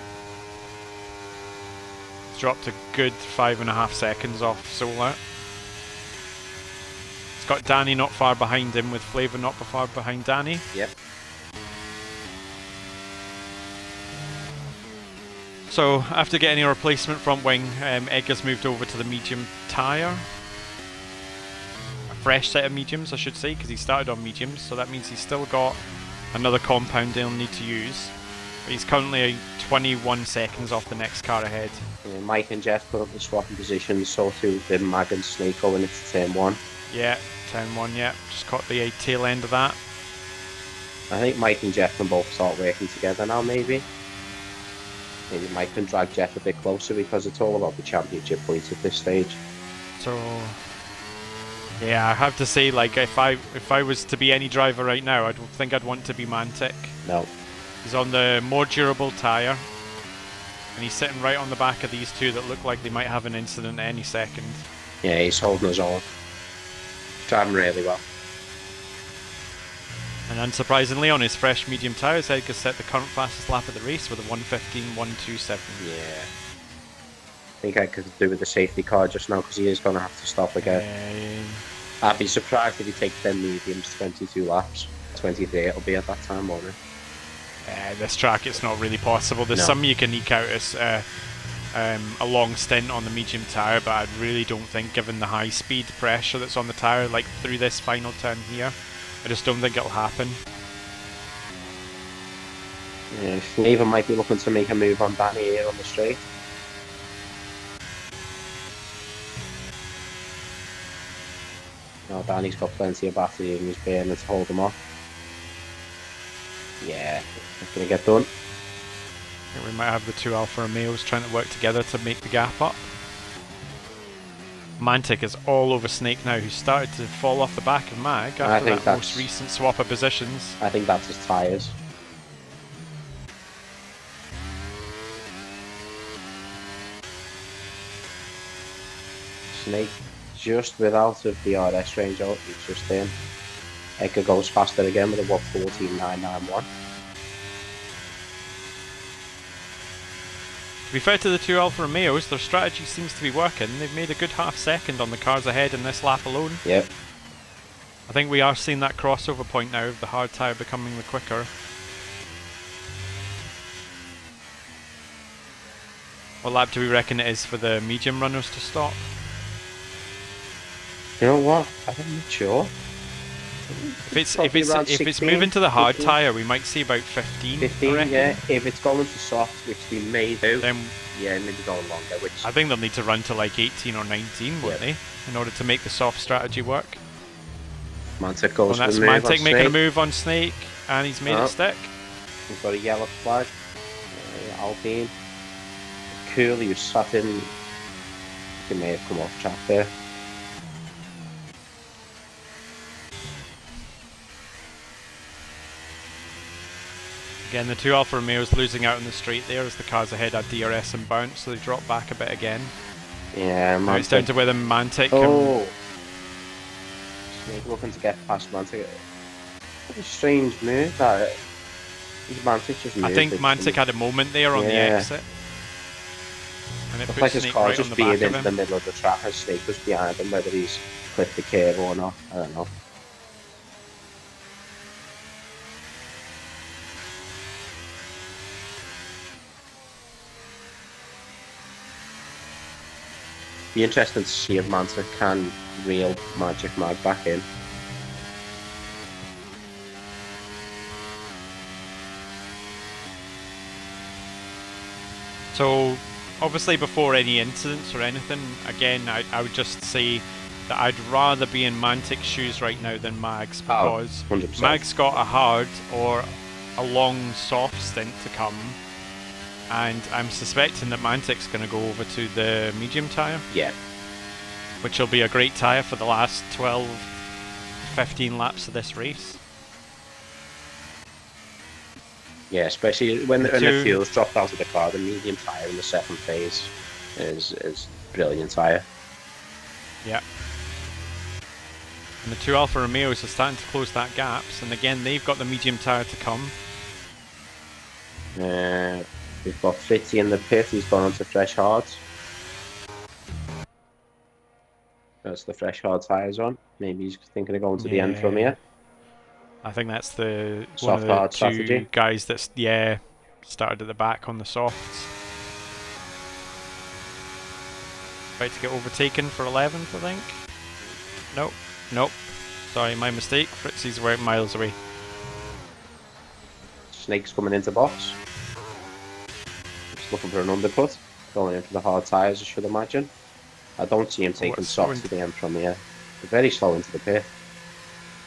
He's dropped a good 5.5 seconds off Solar. He's got Danny not far behind him, with Flavor not far behind Danny. Yep. So after getting a replacement front wing, Edgar's moved over to the medium tyre. A fresh set of mediums, I should say, because he started on mediums, so that means he's still got another compound he'll need to use. But he's currently 21 seconds off the next car ahead. Mike and Jeff put up the swapping positions, so too did Mag and Snake going into turn 1. Yeah, turn 1, yeah. Just caught the tail end of that. I think Mike and Jeff can both start working together now, maybe. Maybe Mike can drag Jeff a bit closer, because it's all about the championship points at this stage. So, yeah, I have to say, like, if I was to be any driver right now, I don't think I'd want to be Mantic. No. He's on the more durable tyre, and he's sitting right on the back of these two that look like they might have an incident any second. Yeah, he's holding his own. Driving really well. And unsurprisingly, on his fresh medium tyres, Edgar set the current fastest lap of the race with a 1:15.127. Yeah. I think I could do with the safety car just now, because he is going to have to stop again. I'd be surprised if he takes 10 mediums 22 laps. 23 it'll be at that time, won't it? This track, it's not really possible. There's some you can eke out as a long stint on the medium tyre, but I really don't think, given the high speed pressure that's on the tyre, like through this final turn here, I just don't think it'll happen. Yeah, Flavor might be looking to make a move on Danny here on the straight. No, Danny's got plenty of battery in his burner to hold him off. Yeah, it's going to get done. I think we might have the two Alfa Romeos trying to work together to make the gap up. Mantic is all over Snake now, who started to fall off the back of Mag after that most recent swap of positions. I think that's his tyres. Snake just without of the RS range out, he's just in. Edgar goes faster again with a 1:14.991. To be fair to the two Alfa Romeos, their strategy seems to be working. They've made a good half second on the cars ahead in this lap alone. Yep. I think we are seeing that crossover point now of the hard tyre becoming the quicker. What lap do we reckon it is for the medium runners to stop? You know what? I'm not sure. If it's moving to the hard 15. tyre, we might see about 15. 15, I reckon. yeah. If it's going to soft, which we may do, Then yeah, maybe going longer. Which I think they'll need to run to like 18 or 19, won't they, in order to make the soft strategy work. Mantic goes Well, that's for the move on Mantic making a Snake. move on Snake, and he's made it stick. We've got a yellow flag. Alpine. Cooley, who's sat in. He may have come off track there. Again, the two Alfa Romeos losing out on the straight there as the cars ahead had DRS and bounce, so they drop back a bit again. Yeah, Now it's down to whether Mantic Oh! Snake looking to get past Mantic. What a strange move that. Mantic just moved. I think Mantic had a moment there on the exit. And it Looks put like his Snake car right on just the veered back of into the him. middle of the track and Snake was behind him, whether he's clipped the curve or not, I don't know. Be interesting to see if Mantic can reel Magic Mag back in. So, obviously before any incidents or anything, again, I would just say that I'd rather be in Mantic's shoes right now than Mag's, because 100%. Mag's got a hard or a long soft stint to come, and I'm suspecting that Mantic's going to go over to the medium tyre, Yeah. which will be a great tyre for the last 12, 15 laps of this race. Yeah, especially when the two- fuel's dropped out of the car, the medium tyre in the second phase is brilliant tyre. Yeah. And the two Alfa Romeos are starting to close that gap, and again they've got the medium tyre to come. We've got Fritzy in the pit, he's gone on to fresh hards. That's the fresh hard tyres on. Maybe he's thinking of going to the end from Yeah. here. I think that's the one of Soft the hard two strategy. guys that's started at the back on the softs. About to get overtaken for 11th, I think. Nope, nope. Sorry, my mistake. Fritzy's miles away. Snake's coming into box. Just looking for an undercut. Going in for the hard tyres, I should imagine. I don't see him taking it's slow soft to the end from here. They're very slow into the pit.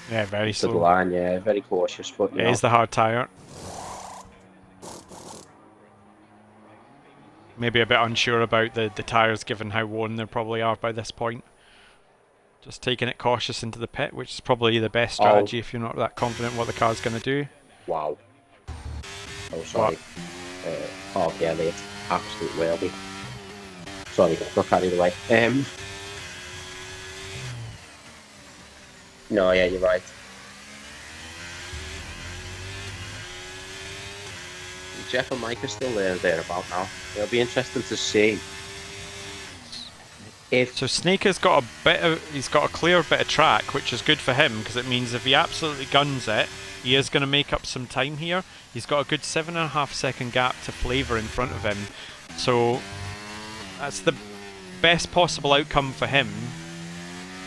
Yeah, very To the slow. line, yeah, very cautious, but It is the hard tyre. Maybe a bit unsure about the tyres given how worn they probably are by this point. Just taking it cautious into the pit, which is probably the best strategy if you're not that confident what the car's going to do. Wow. Oh, sorry. Yeah, late. Absolute whaley. Sorry, got carried away. No, yeah, you're right. Jeff and Mike are still thereabout now. It'll be interesting to see if. So Snake has got he's got a clear bit of track, which is good for him because it means if he absolutely guns it, he is going to make up some time here. He's got a good 7.5 second gap to Flavor in front of him, so that's the best possible outcome for him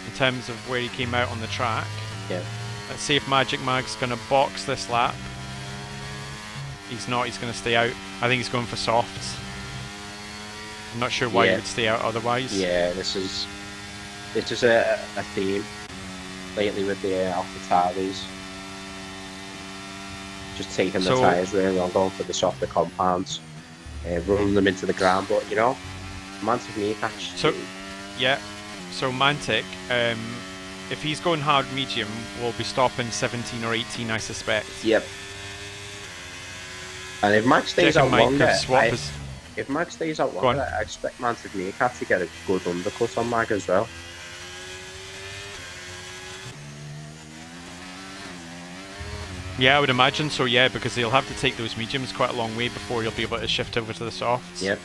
in terms of where he came out on the track. Yeah. Let's see if Magic Mag's going to box this lap. He's not, he's going to stay out. I think he's going for softs. I'm not sure why he would stay out otherwise. Yeah, this is a theme lately with the AlphaTauri's. Just taking the tyres really on, going for the softer compounds, running them into the ground. But you know, Mantic Meerkat. So Mantic, if he's going hard medium, we'll be stopping 17 or 18, I suspect. Yep. And if Max stays out longer, if Max stays out longer, I expect Mantic Meerkat to get a good undercut on Mag as well. Yeah, I would imagine so, yeah, because he'll have to take those mediums quite a long way before he'll be able to shift over to the softs. Yep.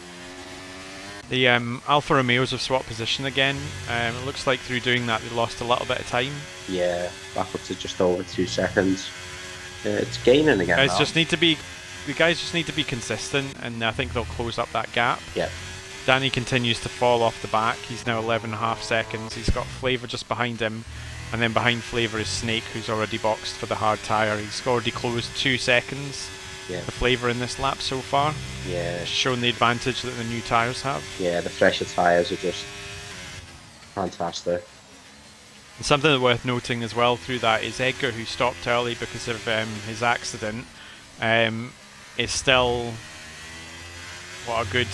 The Alfa Romeos have swapped position again. It looks like through doing that they lost a little bit of time. Yeah, back up to just over 2 seconds. It's gaining again. The guys just need to be consistent, and I think they'll close up that gap. Yep. Danny continues to fall off the back. He's now 11.5 seconds. He's got Flavor just behind him. And then behind Flavor is Snake, who's already boxed for the hard tyre. He's already closed 2 seconds. Yeah. The Flavor in this lap so far. Yeah. Showing the advantage that the new tyres have. Yeah, the fresher tyres are just fantastic. And something worth noting as well through that is Edgar, who stopped early because of his accident, is still, what, a good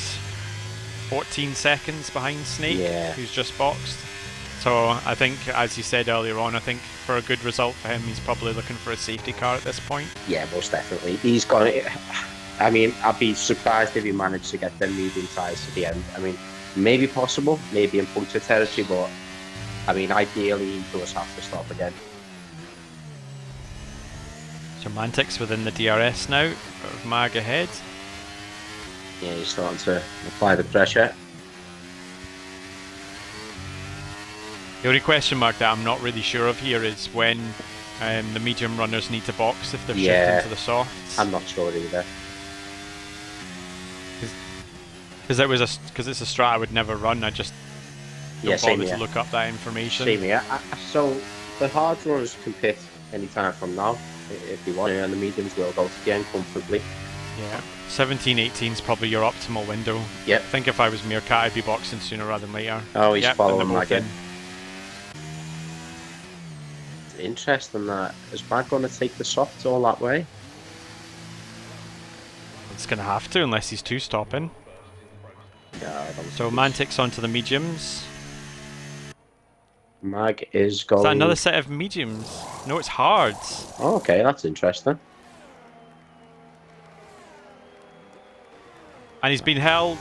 14 seconds behind Snake, who's just boxed. So I think, as you said earlier on, I think for a good result for him, he's probably looking for a safety car at this point. Yeah, most definitely. He's got it. I mean, I'd be surprised if he managed to get them medium tyres to the end. I mean, maybe possible, maybe in puncture territory, but I mean, ideally, he does have to stop again. So Mantic's within the DRS now, of Mag ahead. Yeah, he's starting to apply the pressure. The only question mark that I'm not really sure of here is when the medium runners need to box if they're shifting to the softs. I'm not sure either. Because it's a strat I would never run. I just don't bother to look up that information. Same here. So the hard runners can pit any time from now if they want, and the mediums will go to the end comfortably. Yeah, 17, 18 is probably your optimal window. Yep. I think if I was Meerkat, I'd be boxing sooner rather than later. Oh, he's following Mag in. It's interesting that is Mag going to take the softs all that way? It's going to have to, unless he's two stopping. Yeah, so Mantic's onto the mediums. Mag is going. Is that another set of mediums? No, it's hards. Oh, okay, that's interesting. And he's been held.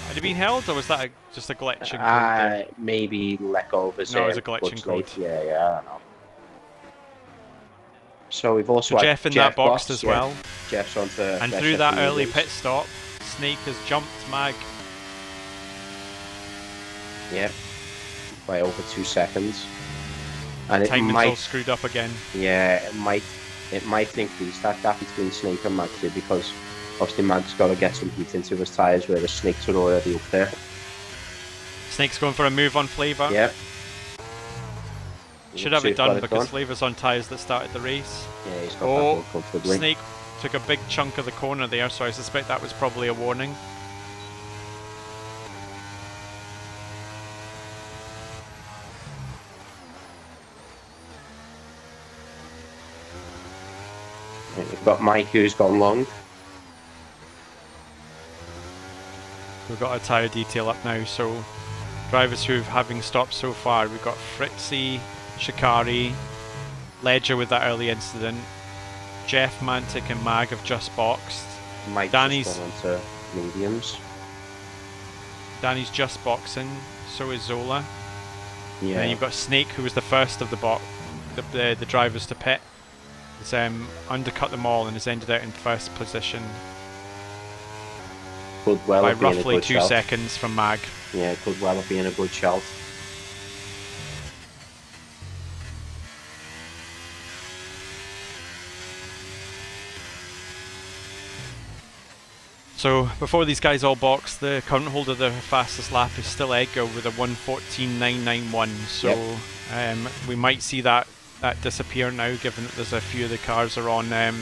Had he been held, or was that just a glitch in code? Maybe let go of his. No, it was a glitch in code. Yeah, I don't know. So we've also had Jeff in that boxed as well. Jeff's onto. And through that early pit stop, Snake has jumped Mag. Yep. by over 2 seconds. And it Timing's all might, screwed up again. yeah, it might increase that gap between Snake and Mag too, because obviously Mag's got to get some heat into his tyres where the Snakes are already up there. Snake's going for a move on Flavour. Yeah. Should have it Safe done got it because done. Flavour's on tyres that started the race. Yeah, he's got that Oh, done comfortably. Snake took a big chunk of the corner there, so I suspect that was probably a warning. We've got Mike who's gone long. We've got a tyre detail up now, so drivers who having stopped so far, we've got Fritzy, Shikari, Ledger with that early incident, Jeff, Mantic and Mag have just boxed. Mike Danny's- just gone onto mediums. Danny's just boxing, so is Zola. And Yeah. then you've got Snake, who was the first of the drivers to pit. He's undercut them all and has ended out in first position Could well by have been a roughly good 2 shout. seconds from Mag. Yeah, could well have been a good shout. So before these guys all box, the current holder of the fastest lap is still Edgar with a 1:14.991. So Yep. we might see that disappear now, given that there's a few of the cars are on the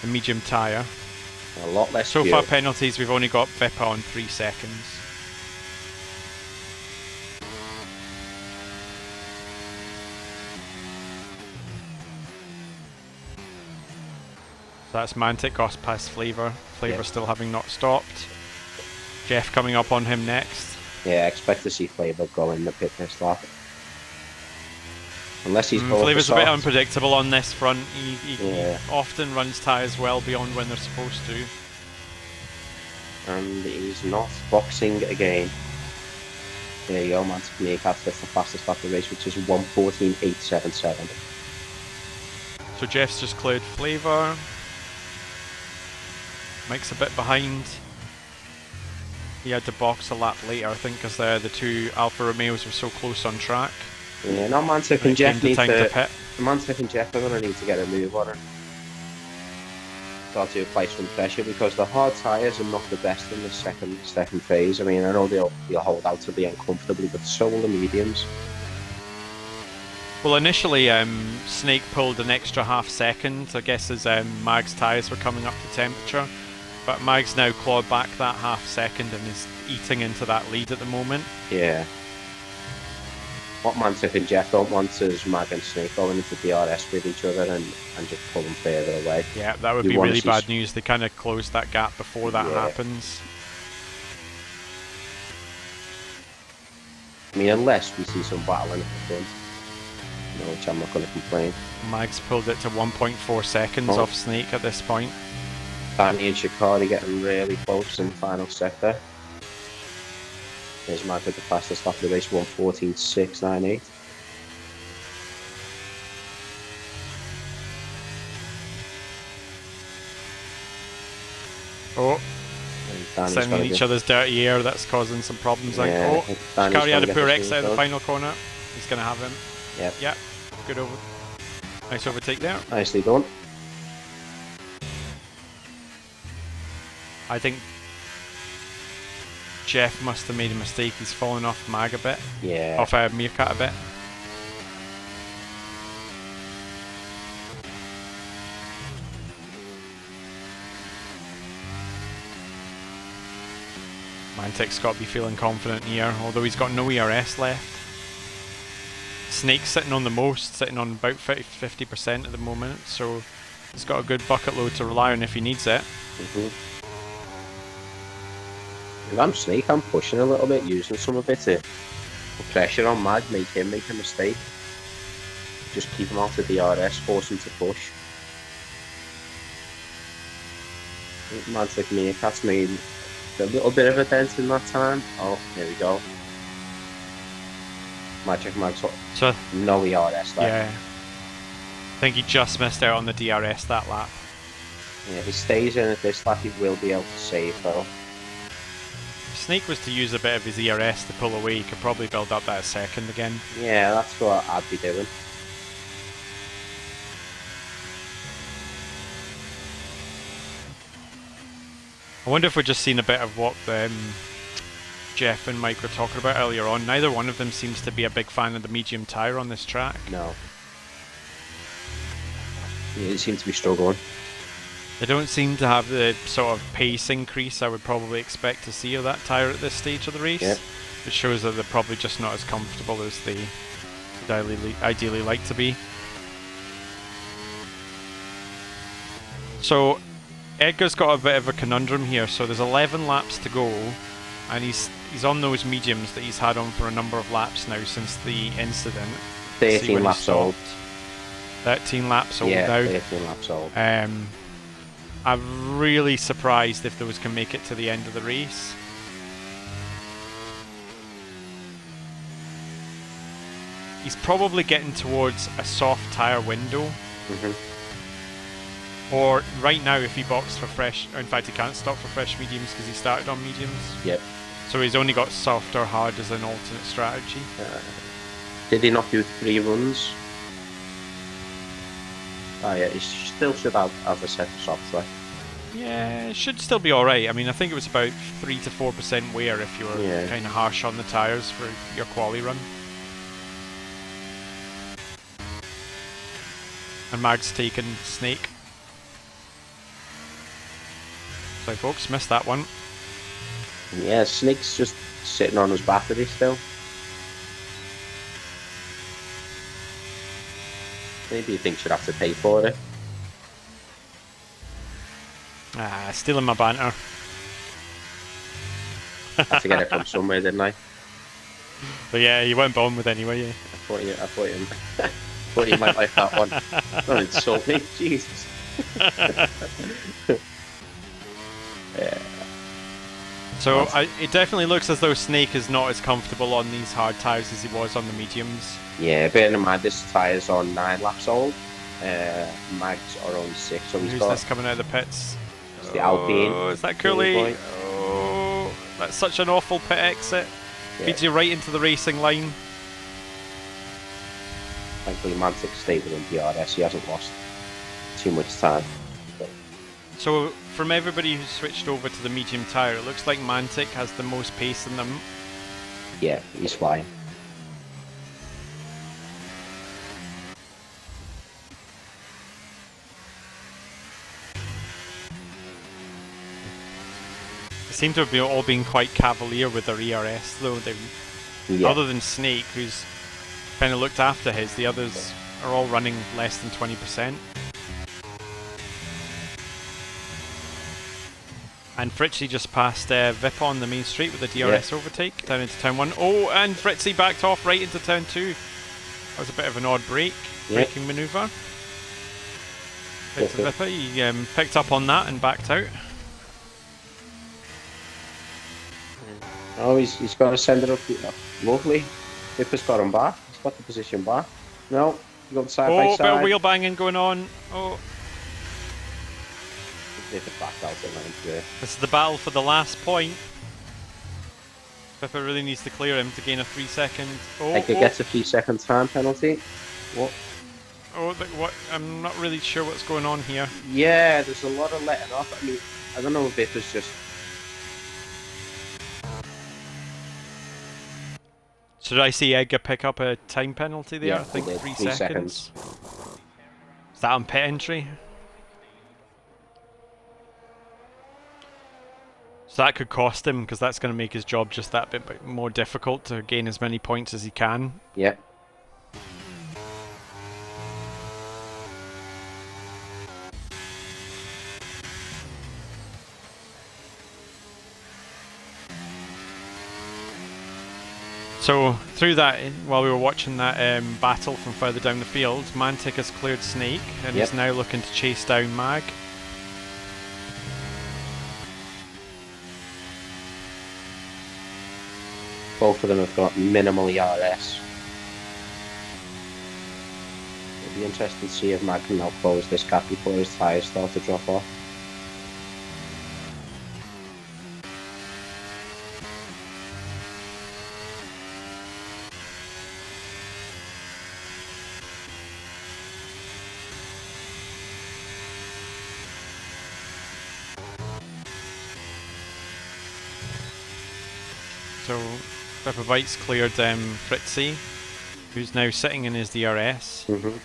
medium tyre. A lot less So fuel. far penalties, we've only got Vippa on 3 seconds. So that's Mantic Goss past Flavour. Flavour Yep. still having not stopped. Jeff coming up on him next. Yeah, I expect to see Flavor go in the pit this lap. Unless he's both Flavour's a bit soft. unpredictable on this front. He Yeah. often runs tyres well beyond when they're supposed to. And he's not boxing again. There you go, Mantic Meerkat gets the fastest lap of the race, which is 1:14.877. So Jeff's just cleared Flavour. Mike's a bit behind. He had to box a lap later, I think, because the two Alfa Romeos were so close on track. Yeah, now Mantic When and it came Jeff to need time to to. pit. Mantic and Jeff are going to need to get a move on it. Start to apply some pressure because the hard tyres are not the best in the second phase. I mean, I know they'll hold out to be uncomfortably, but so will the mediums. Well, initially, Snake pulled an extra half second, I guess, as Mag's tyres were coming up to temperature. But Mag's now clawed back that half second and is eating into that lead at the moment. Yeah. What Mantic and Jeff don't want is Mag and Snake going into DRS with each other and just pull them further away. Yeah, that would You be wanna really see bad news. They kind of closed that gap before that Yeah. happens. I mean, unless we see some battling at the front, which I'm not going to complain. Mag's pulled it to 1.4 seconds Oh. off Snake at this point. Danny and Shikari getting really close in the final sector. There's Mag with the fastest lap of the race, 1:14.698. Oh, And Danny's sitting gotta in each get- other's dirty air, that's causing some problems. Like, Yeah, oh, Danny's Shikari had gotta a get poor this exit move in the done. final corner. He's going to have him. Yep. Yep, good over. Nice overtake there. Nicely done. I think Jeff must have made a mistake. He's fallen off Mag a bit, Yeah. off Meerkat a bit. Mantic's got to be feeling confident here, although he's got no ERS left. Snake's sitting on the most, sitting on about 50% at the moment, so he's got a good bucket load to rely on if he needs it. Mhm. If I'm Snake, I'm pushing a little bit, using some of it to put pressure on Mag, make him make a mistake. Just keep him out of DRS, force him to push. Mantic Meerkat's made a little bit of a dent in that time. Oh, there we go. Magic Mag's got So no ERS left. yeah, I think he just missed out on the DRS that lap. Yeah, if he stays in at this lap, he will be able to save though. If Snake was to use a bit of his ERS to pull away, he could probably build up that second again. Yeah, that's what I'd be doing. I wonder if we're just seeing a bit of what Jeff and Mike were talking about earlier on. Neither one of them seems to be a big fan of the medium tyre on this track. No. Yeah, they seem to be struggling. They don't seem to have the sort of pace increase I would probably expect to see of that tyre at this stage of the race. Yep. It shows that they're probably just not as comfortable as they ideally like to be. So Edgar's got a bit of a conundrum here. So there's 11 laps to go, and he's on those mediums that he's had on for a number of laps now since the incident. 13 laps old. 13 laps old yeah, now. 13 laps old. I'm really surprised if those can make it to the end of the race. He's probably getting towards a soft tyre window. Or right now, if he boxed for fresh, in fact he can't stop for fresh mediums because he started on mediums. Yep. So he's only got soft or hard as an alternate strategy. Did he not do 3 runs? Oh yeah, he still should have a set of softs left. Yeah, it should still be alright. I mean, I think it was about 3 to 4% wear if you were kind of harsh on the tyres for your quali run. And Mag's taken Snake. Sorry folks, missed that one. Yeah, Snake's just sitting on his battery still. Maybe he thinks you'd have to pay for it. Ah, stealing my banter. I had to get it from somewhere, didn't I? But yeah, you weren't born with anyway, yeah. I thought you might like that one. Don't insult me, Jesus. Yeah. So it definitely looks as though Snake is not as comfortable on these hard tyres as he was on the mediums. Yeah, bearing in mind this tyre's on 9 laps old. Mags are on 6, so he's Who's got this coming out of the pits? it's the Alpine. Oh, is that Cooley? Oh, that's such an awful pit exit. Feeds you right into the racing line. Thankfully, Mantic stayed within DRS. He hasn't lost too much time. So, from everybody who's switched over to the medium tyre, it looks like Mantic has the most pace in them. Yeah, he's flying. They seem to have all been quite cavalier with their ERS, though. Other than Snake, who's kind of looked after his, the others are all running less than 20%. And Fritzy just passed Vip on the main street with the DRS overtake down into turn 1. Oh, and Fritzy backed off right into turn 2. That was a bit of an odd braking manoeuvre. Vipper, he picked up on that and backed out. Oh, he's got to send it up. Lovely. Vipper's got him back. He's got the position back. No, he got side by side. Oh, bit of wheel banging going on. Oh. Backed out this is the battle for the last point. Pippa really needs to clear him to gain a 3 second. Oh, I think he gets a 3 second time penalty. What? Oh, what? I'm not really sure what's going on here. Yeah, there's a lot of letting off. I mean, I don't know if it was just. So did I see Edgar pick up a time penalty there? Yeah, I think he did. 3 3 seconds. Is that on pit entry? So that could cost him, because that's going to make his job just that bit more difficult to gain as many points as he can. Yeah. So through that, while we were watching that battle from further down the field, Mantic has cleared Snake and is now looking to chase down Mag. Both of them have got minimal ERS. It'll be interesting to see if Mag can now close this gap before his tyres start to drop off. So Pepperbites cleared Fritzy, who's now sitting in his DRS. Mm-hmm.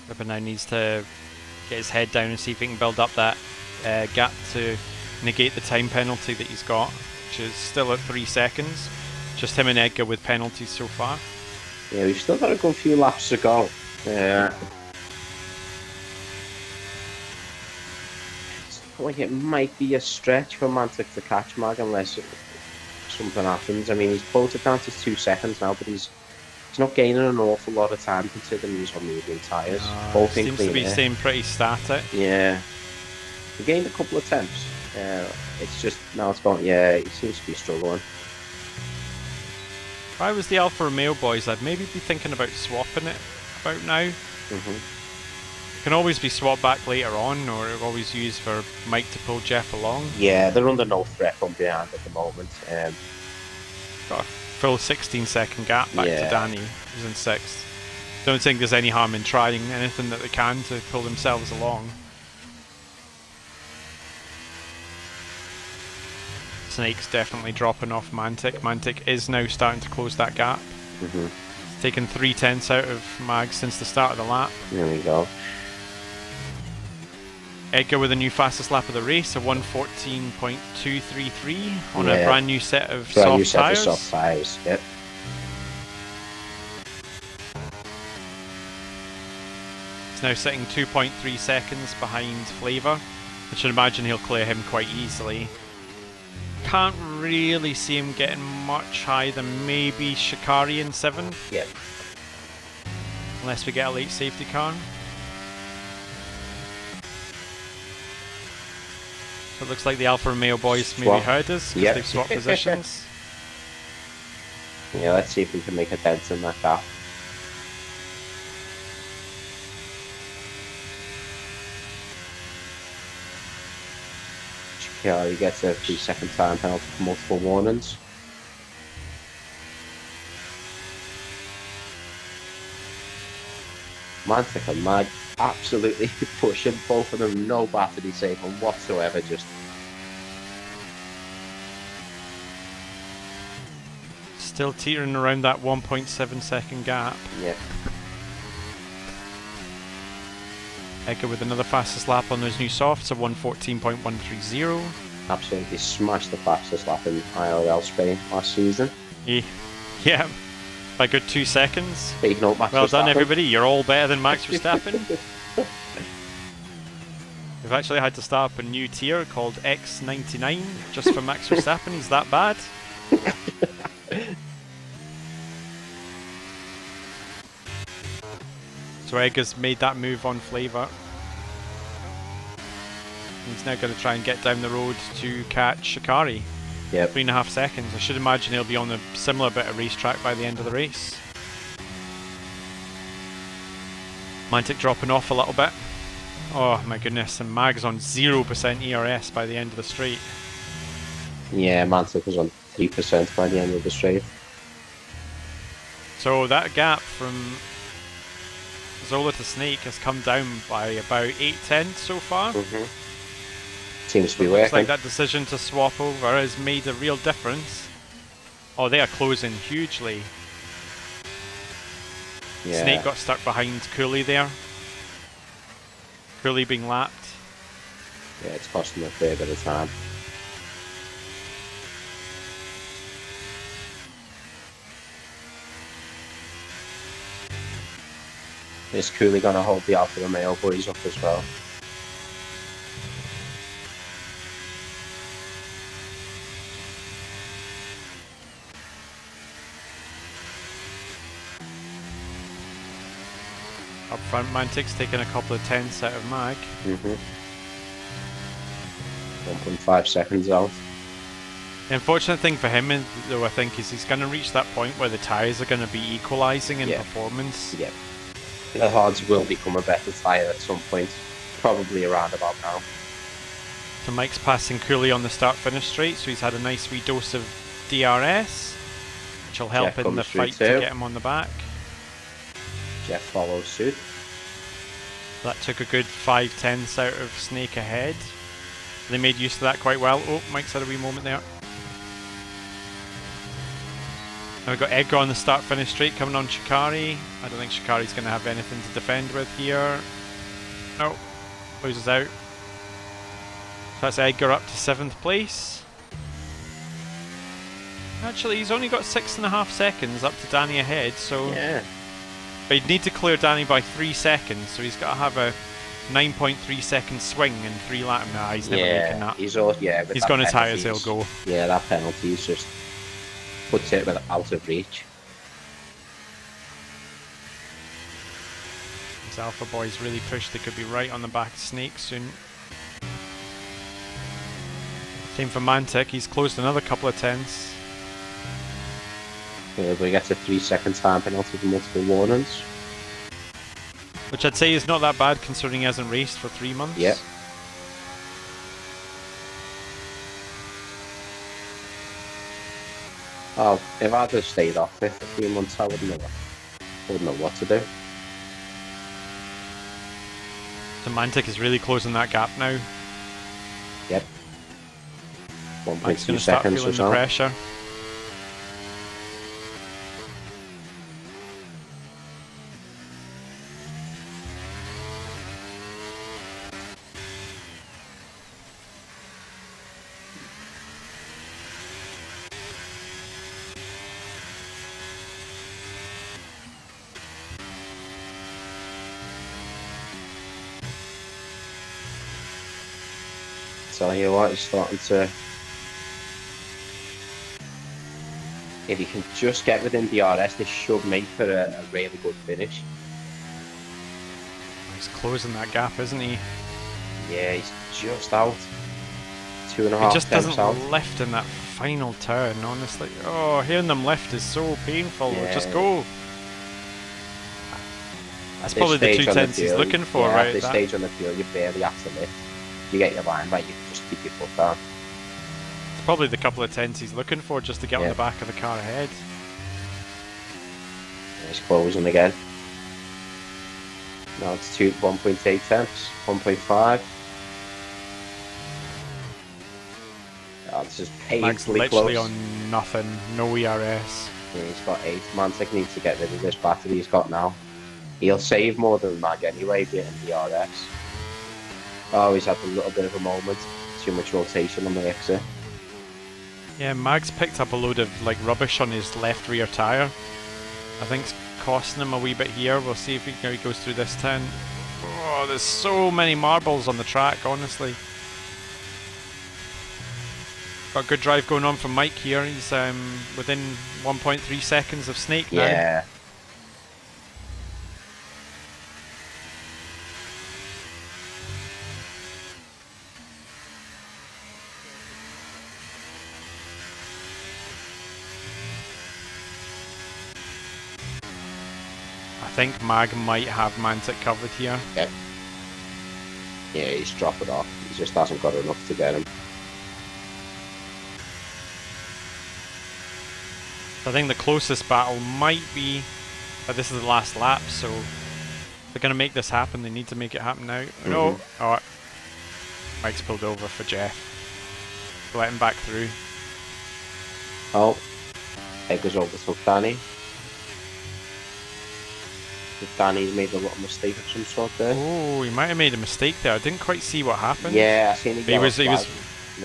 Pepper now needs to get his head down and see if he can build up that gap to negate the time penalty that he's got, which is still at 3 seconds. Just him and Edgar with penalties so far. Yeah, we've still got a good few laps to go. Like it might be a stretch for Mantic to catch Mag unless something happens. I mean, he's pulled it down to 2 seconds now, but he's not gaining an awful lot of time considering he's on medium tyres. Both in seems clean to be air. staying pretty static. Yeah. He gained a couple of temps. It's just, now it's gone, yeah, he seems to be struggling. If I was the Alfa Romeo boys, I'd maybe be thinking about swapping it about now. Mm-hmm. It can always be swapped back later on, or always used for Mike to pull Jeff along. Yeah, they're under no threat from behind at the moment. Got a full 16-second gap back to Danny, who's in 6th. Don't think there's any harm in trying anything that they can to pull themselves along. Snake's definitely dropping off Mantic. Mantic is now starting to close that gap. Mm-hmm. Taken 3/10 out of Mag since the start of the lap. There we go. Edgar with a new fastest lap of the race, a 1:14.233 on a brand new set of soft tyres. Soft tyres, yep. He's now sitting 2.3 seconds behind Flavor. I should imagine he'll clear him quite easily. Can't really see him getting much higher than maybe Shikari in 7th. Yep. Unless we get a late safety car. So it looks like the Alfa Romeo boys maybe heard us because they've swapped positions. Yeah, let's see if we can make a dent in that gap. Shikari gets a 3-second time penalty for multiple warnings. Mantic and Mag absolutely pushing both of them, no battery saving whatsoever, just still teetering around that 1.7 second gap. yeah. Edgar with another fastest lap on those new softs, a 1:14.130. Absolutely smashed the fastest lap in IRL Spain last season. Yeah, by a good 2 seconds. Taking out Max Well done Verstappen. everybody, you're all better than Max Verstappen. We've actually had to start up a new tier called X99 just for Max Verstappen, he's that bad. So Edgar's made that move on Flavor. He's now going to try and get down the road to catch Shikari. Yep. 3.5 seconds. I should imagine he'll be on a similar bit of racetrack by the end of the race. Mantic dropping off a little bit. Oh my goodness, and Mag's on 0% ERS by the end of the straight. Yeah, Mantic was on 3% by the end of the straight. So that gap from Zola to Snake has come down by about 8/10 so far. Seems to be Looks working. like that decision to swap over has made a real difference. Oh, they are closing hugely. Yeah. Snake got stuck behind Cooley there. Cooley being lapped. Yeah, it's costing a fair bit of time. Is Cooley going to hold the Alfa Romeo boys up as well? Up front, Mantic's taking a couple of tenths out of Mag. 1.5 seconds out. The unfortunate thing for him, though, I think, is he's going to reach that point where the tyres are going to be equalising in performance. Yeah. The hards will become a better tyre at some point. Probably around about now. So Mike's passing Cooley on the start-finish straight, so he's had a nice wee dose of DRS, which will help Jeff in the comes through fight too. to get him on the back. Jeff follows suit. That took a good 5/10 out of Snake ahead. They made use of that quite well. Oh, Mike's had a wee moment there. Now we've got Edgar on the start-finish straight coming on Shikari. I don't think Shikari's going to have anything to defend with here. No, loses out. So that's Edgar up to 7th place. Actually, he's only got 6.5 seconds up to Danny ahead, so... Yeah. But he'd need to clear Danny by 3 seconds, so he's got to have a 9.3 second swing in 3 laps. Nah, he's never making that. He's also, with He's that gone as high as penalties. he'll go. Yeah, that penalty is just puts it out of reach. These Alpha boys really pushed. They could be right on the back of Snake soon. Same for Mantic. He's closed another couple of tenths. We get a 3-second time penalty for multiple warnings. Which I'd say is not that bad considering he hasn't raced for 3 months. Yep. Oh, if I'd have stayed off it for 3 months, I wouldn't know what to do. So Mantic is really closing that gap now. Yep. Mike's 1.2 going to start seconds feeling or the so. pressure. Tell you what, he's starting to. If he can just get within DRS, this should make for a really good finish. He's closing that gap, isn't he? Yeah, he's just out. 2.5 He just tenths doesn't out. lift in that final turn, honestly. Oh, hearing them lift is so painful. Yeah. Just go. That's At this probably the stage 2 on the tenths he's field, looking for, yeah, right? At this that. stage on the field, you barely have to lift. You get your line right, you can just keep your foot down. It's probably the couple of tenths he's looking for just to get on Yeah. the back of the car ahead. And he's closing again. Now it's 1.8 tenths, 1.5. Oh, this is Mag's painfully literally close. on nothing, no ERS. Yeah, he's got 8. Mantic needs to get rid of this battery he's got now. He'll save more than Mag anyway, getting DRS. Oh, he's had a little bit of a moment. Too much rotation on the exit. Yeah, Mag's picked up a load of like rubbish on his left rear tyre. I think it's costing him a wee bit here. We'll see if he goes through this turn. Oh, there's so many marbles on the track, honestly. Got a good drive going on from Mike here. He's within 1.3 seconds of Snake now. Yeah. I think Mag might have Mantic covered here. Yeah, he's dropping off. He just hasn't got enough to get him. I think the closest battle might be, but this is the last lap, so if they're going to make this happen, they need to make it happen now. No, oh, Mike's pulled over for Jeff. Let him back through. Oh, Edgar's overtook Danny. Danny's made a little mistake of some sort there. Oh, he might have made a mistake there. I didn't quite see what happened. Yeah, I seen it. He was in the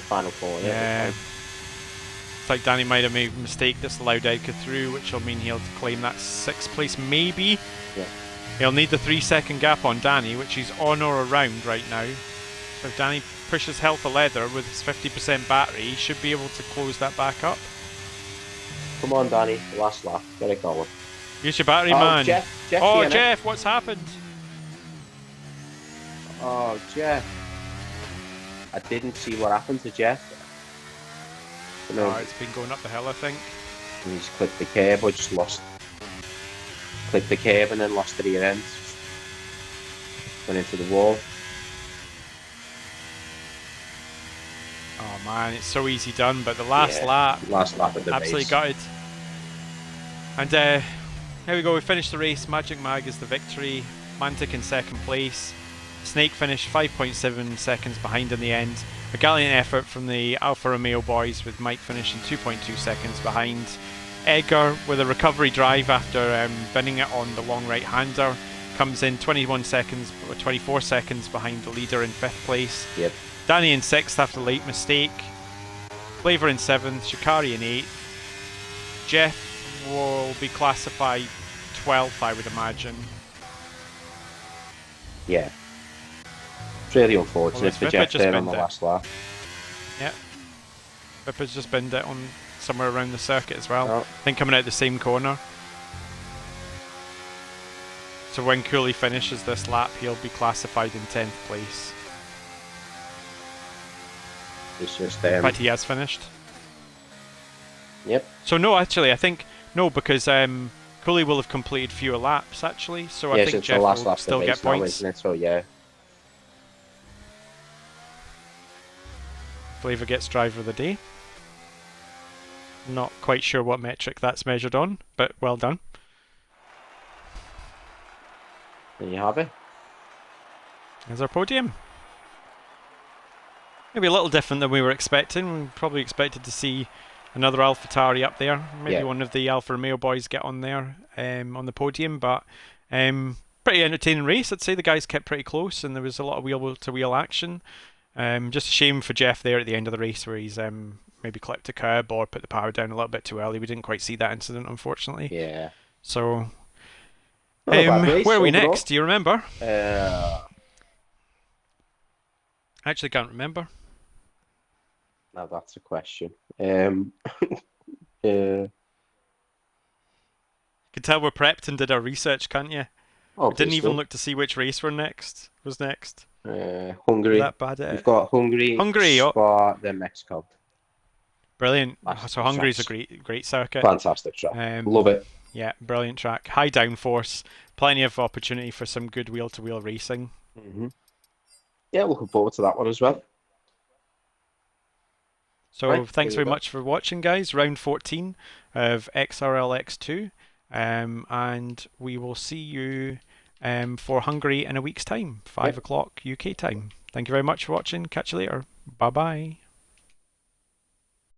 final corner. Yeah. It's like Danny might have made a mistake that's allowed Edgar through, which will mean he'll claim that 6th place maybe. Yeah. He'll need the 3-second gap on Danny, which he's on or around right now. So if Danny pushes hell for leather with his 50% battery, he should be able to close that back up. Come on, Danny. Last lap. Get it going. Use your battery, Oh, man. Jeff Oh, Fiona. Jeff, what's happened? Oh, Jeff. I didn't see what happened to Jeff. You know, Oh, it's been going up the hill, I think. he's clipped the curb or just lost. Clipped the curb and then lost the rear end. Went into the wall. Oh man, it's so easy done, but the last Yeah, lap, Last lap of the absolutely race. gutted. And here we go, we finished the race. Magic Mag is the victory. Mantic in 2nd place. Snake finished 5.7 seconds behind in the end. A gallant effort from the Alfa Romeo boys, with Mike finishing 2.2 seconds behind. Edgar, with a recovery drive after binning it on the long right-hander, comes in 21 seconds, or 24 seconds behind the leader in 5th place. Yep. Danny in 6th after late mistake. Flavor in 7th, Shikari in 8th. Jeff will be classified 12th, I would imagine. Yeah. It's really unfortunate Well, for Vipper Jeff just there on the binned it. last lap. Yeah. Pippa's just binned it on somewhere around the circuit as well. Oh. I think coming out the same corner. So when Cooley finishes this lap, he'll be classified in 10th place. It's just In fact, he has finished. Yep. So no, actually, I think no, because Cooley will have completed fewer laps actually. So I Yes, think it's Jeff the last will lap of the still race get now, points. isn't it? So yeah. Flavor gets driver of the day. Not quite sure what metric that's measured on, but well done. There you have it. There's our podium. Maybe a little different than we were expecting. We probably expected to see another AlphaTauri up there. Maybe Yeah. one of the Alfa Romeo boys get on there on the podium. But pretty entertaining race. I'd say the guys kept pretty close, and there was a lot of wheel-to-wheel action. Just a shame for Jeff there at the end of the race, where he's maybe clipped a curb or put the power down a little bit too early. We didn't quite see that incident, unfortunately. Yeah. So, Not a bad race where are we overall. next? Do you remember? Uh, I actually can't remember. now that's a question. You can tell we're prepped and did our research, can't you? We didn't even look to see which race was next. Hungary. That bad at We've it. got Hungary, Hungary, oh. Spa, then Mexico. Brilliant. That's So Hungary's a tracks. great circuit. Fantastic track. Love it. Yeah, brilliant track. High downforce. Plenty of opportunity for some good wheel-to-wheel racing. Yeah, looking forward to that one as well. So Right, thanks here we very go. much for watching, guys. Round 14 of XRLX2. And we will see you for Hungary in a week's time, 5 o'clock UK time. Thank you very much for watching. Catch you later. Bye-bye.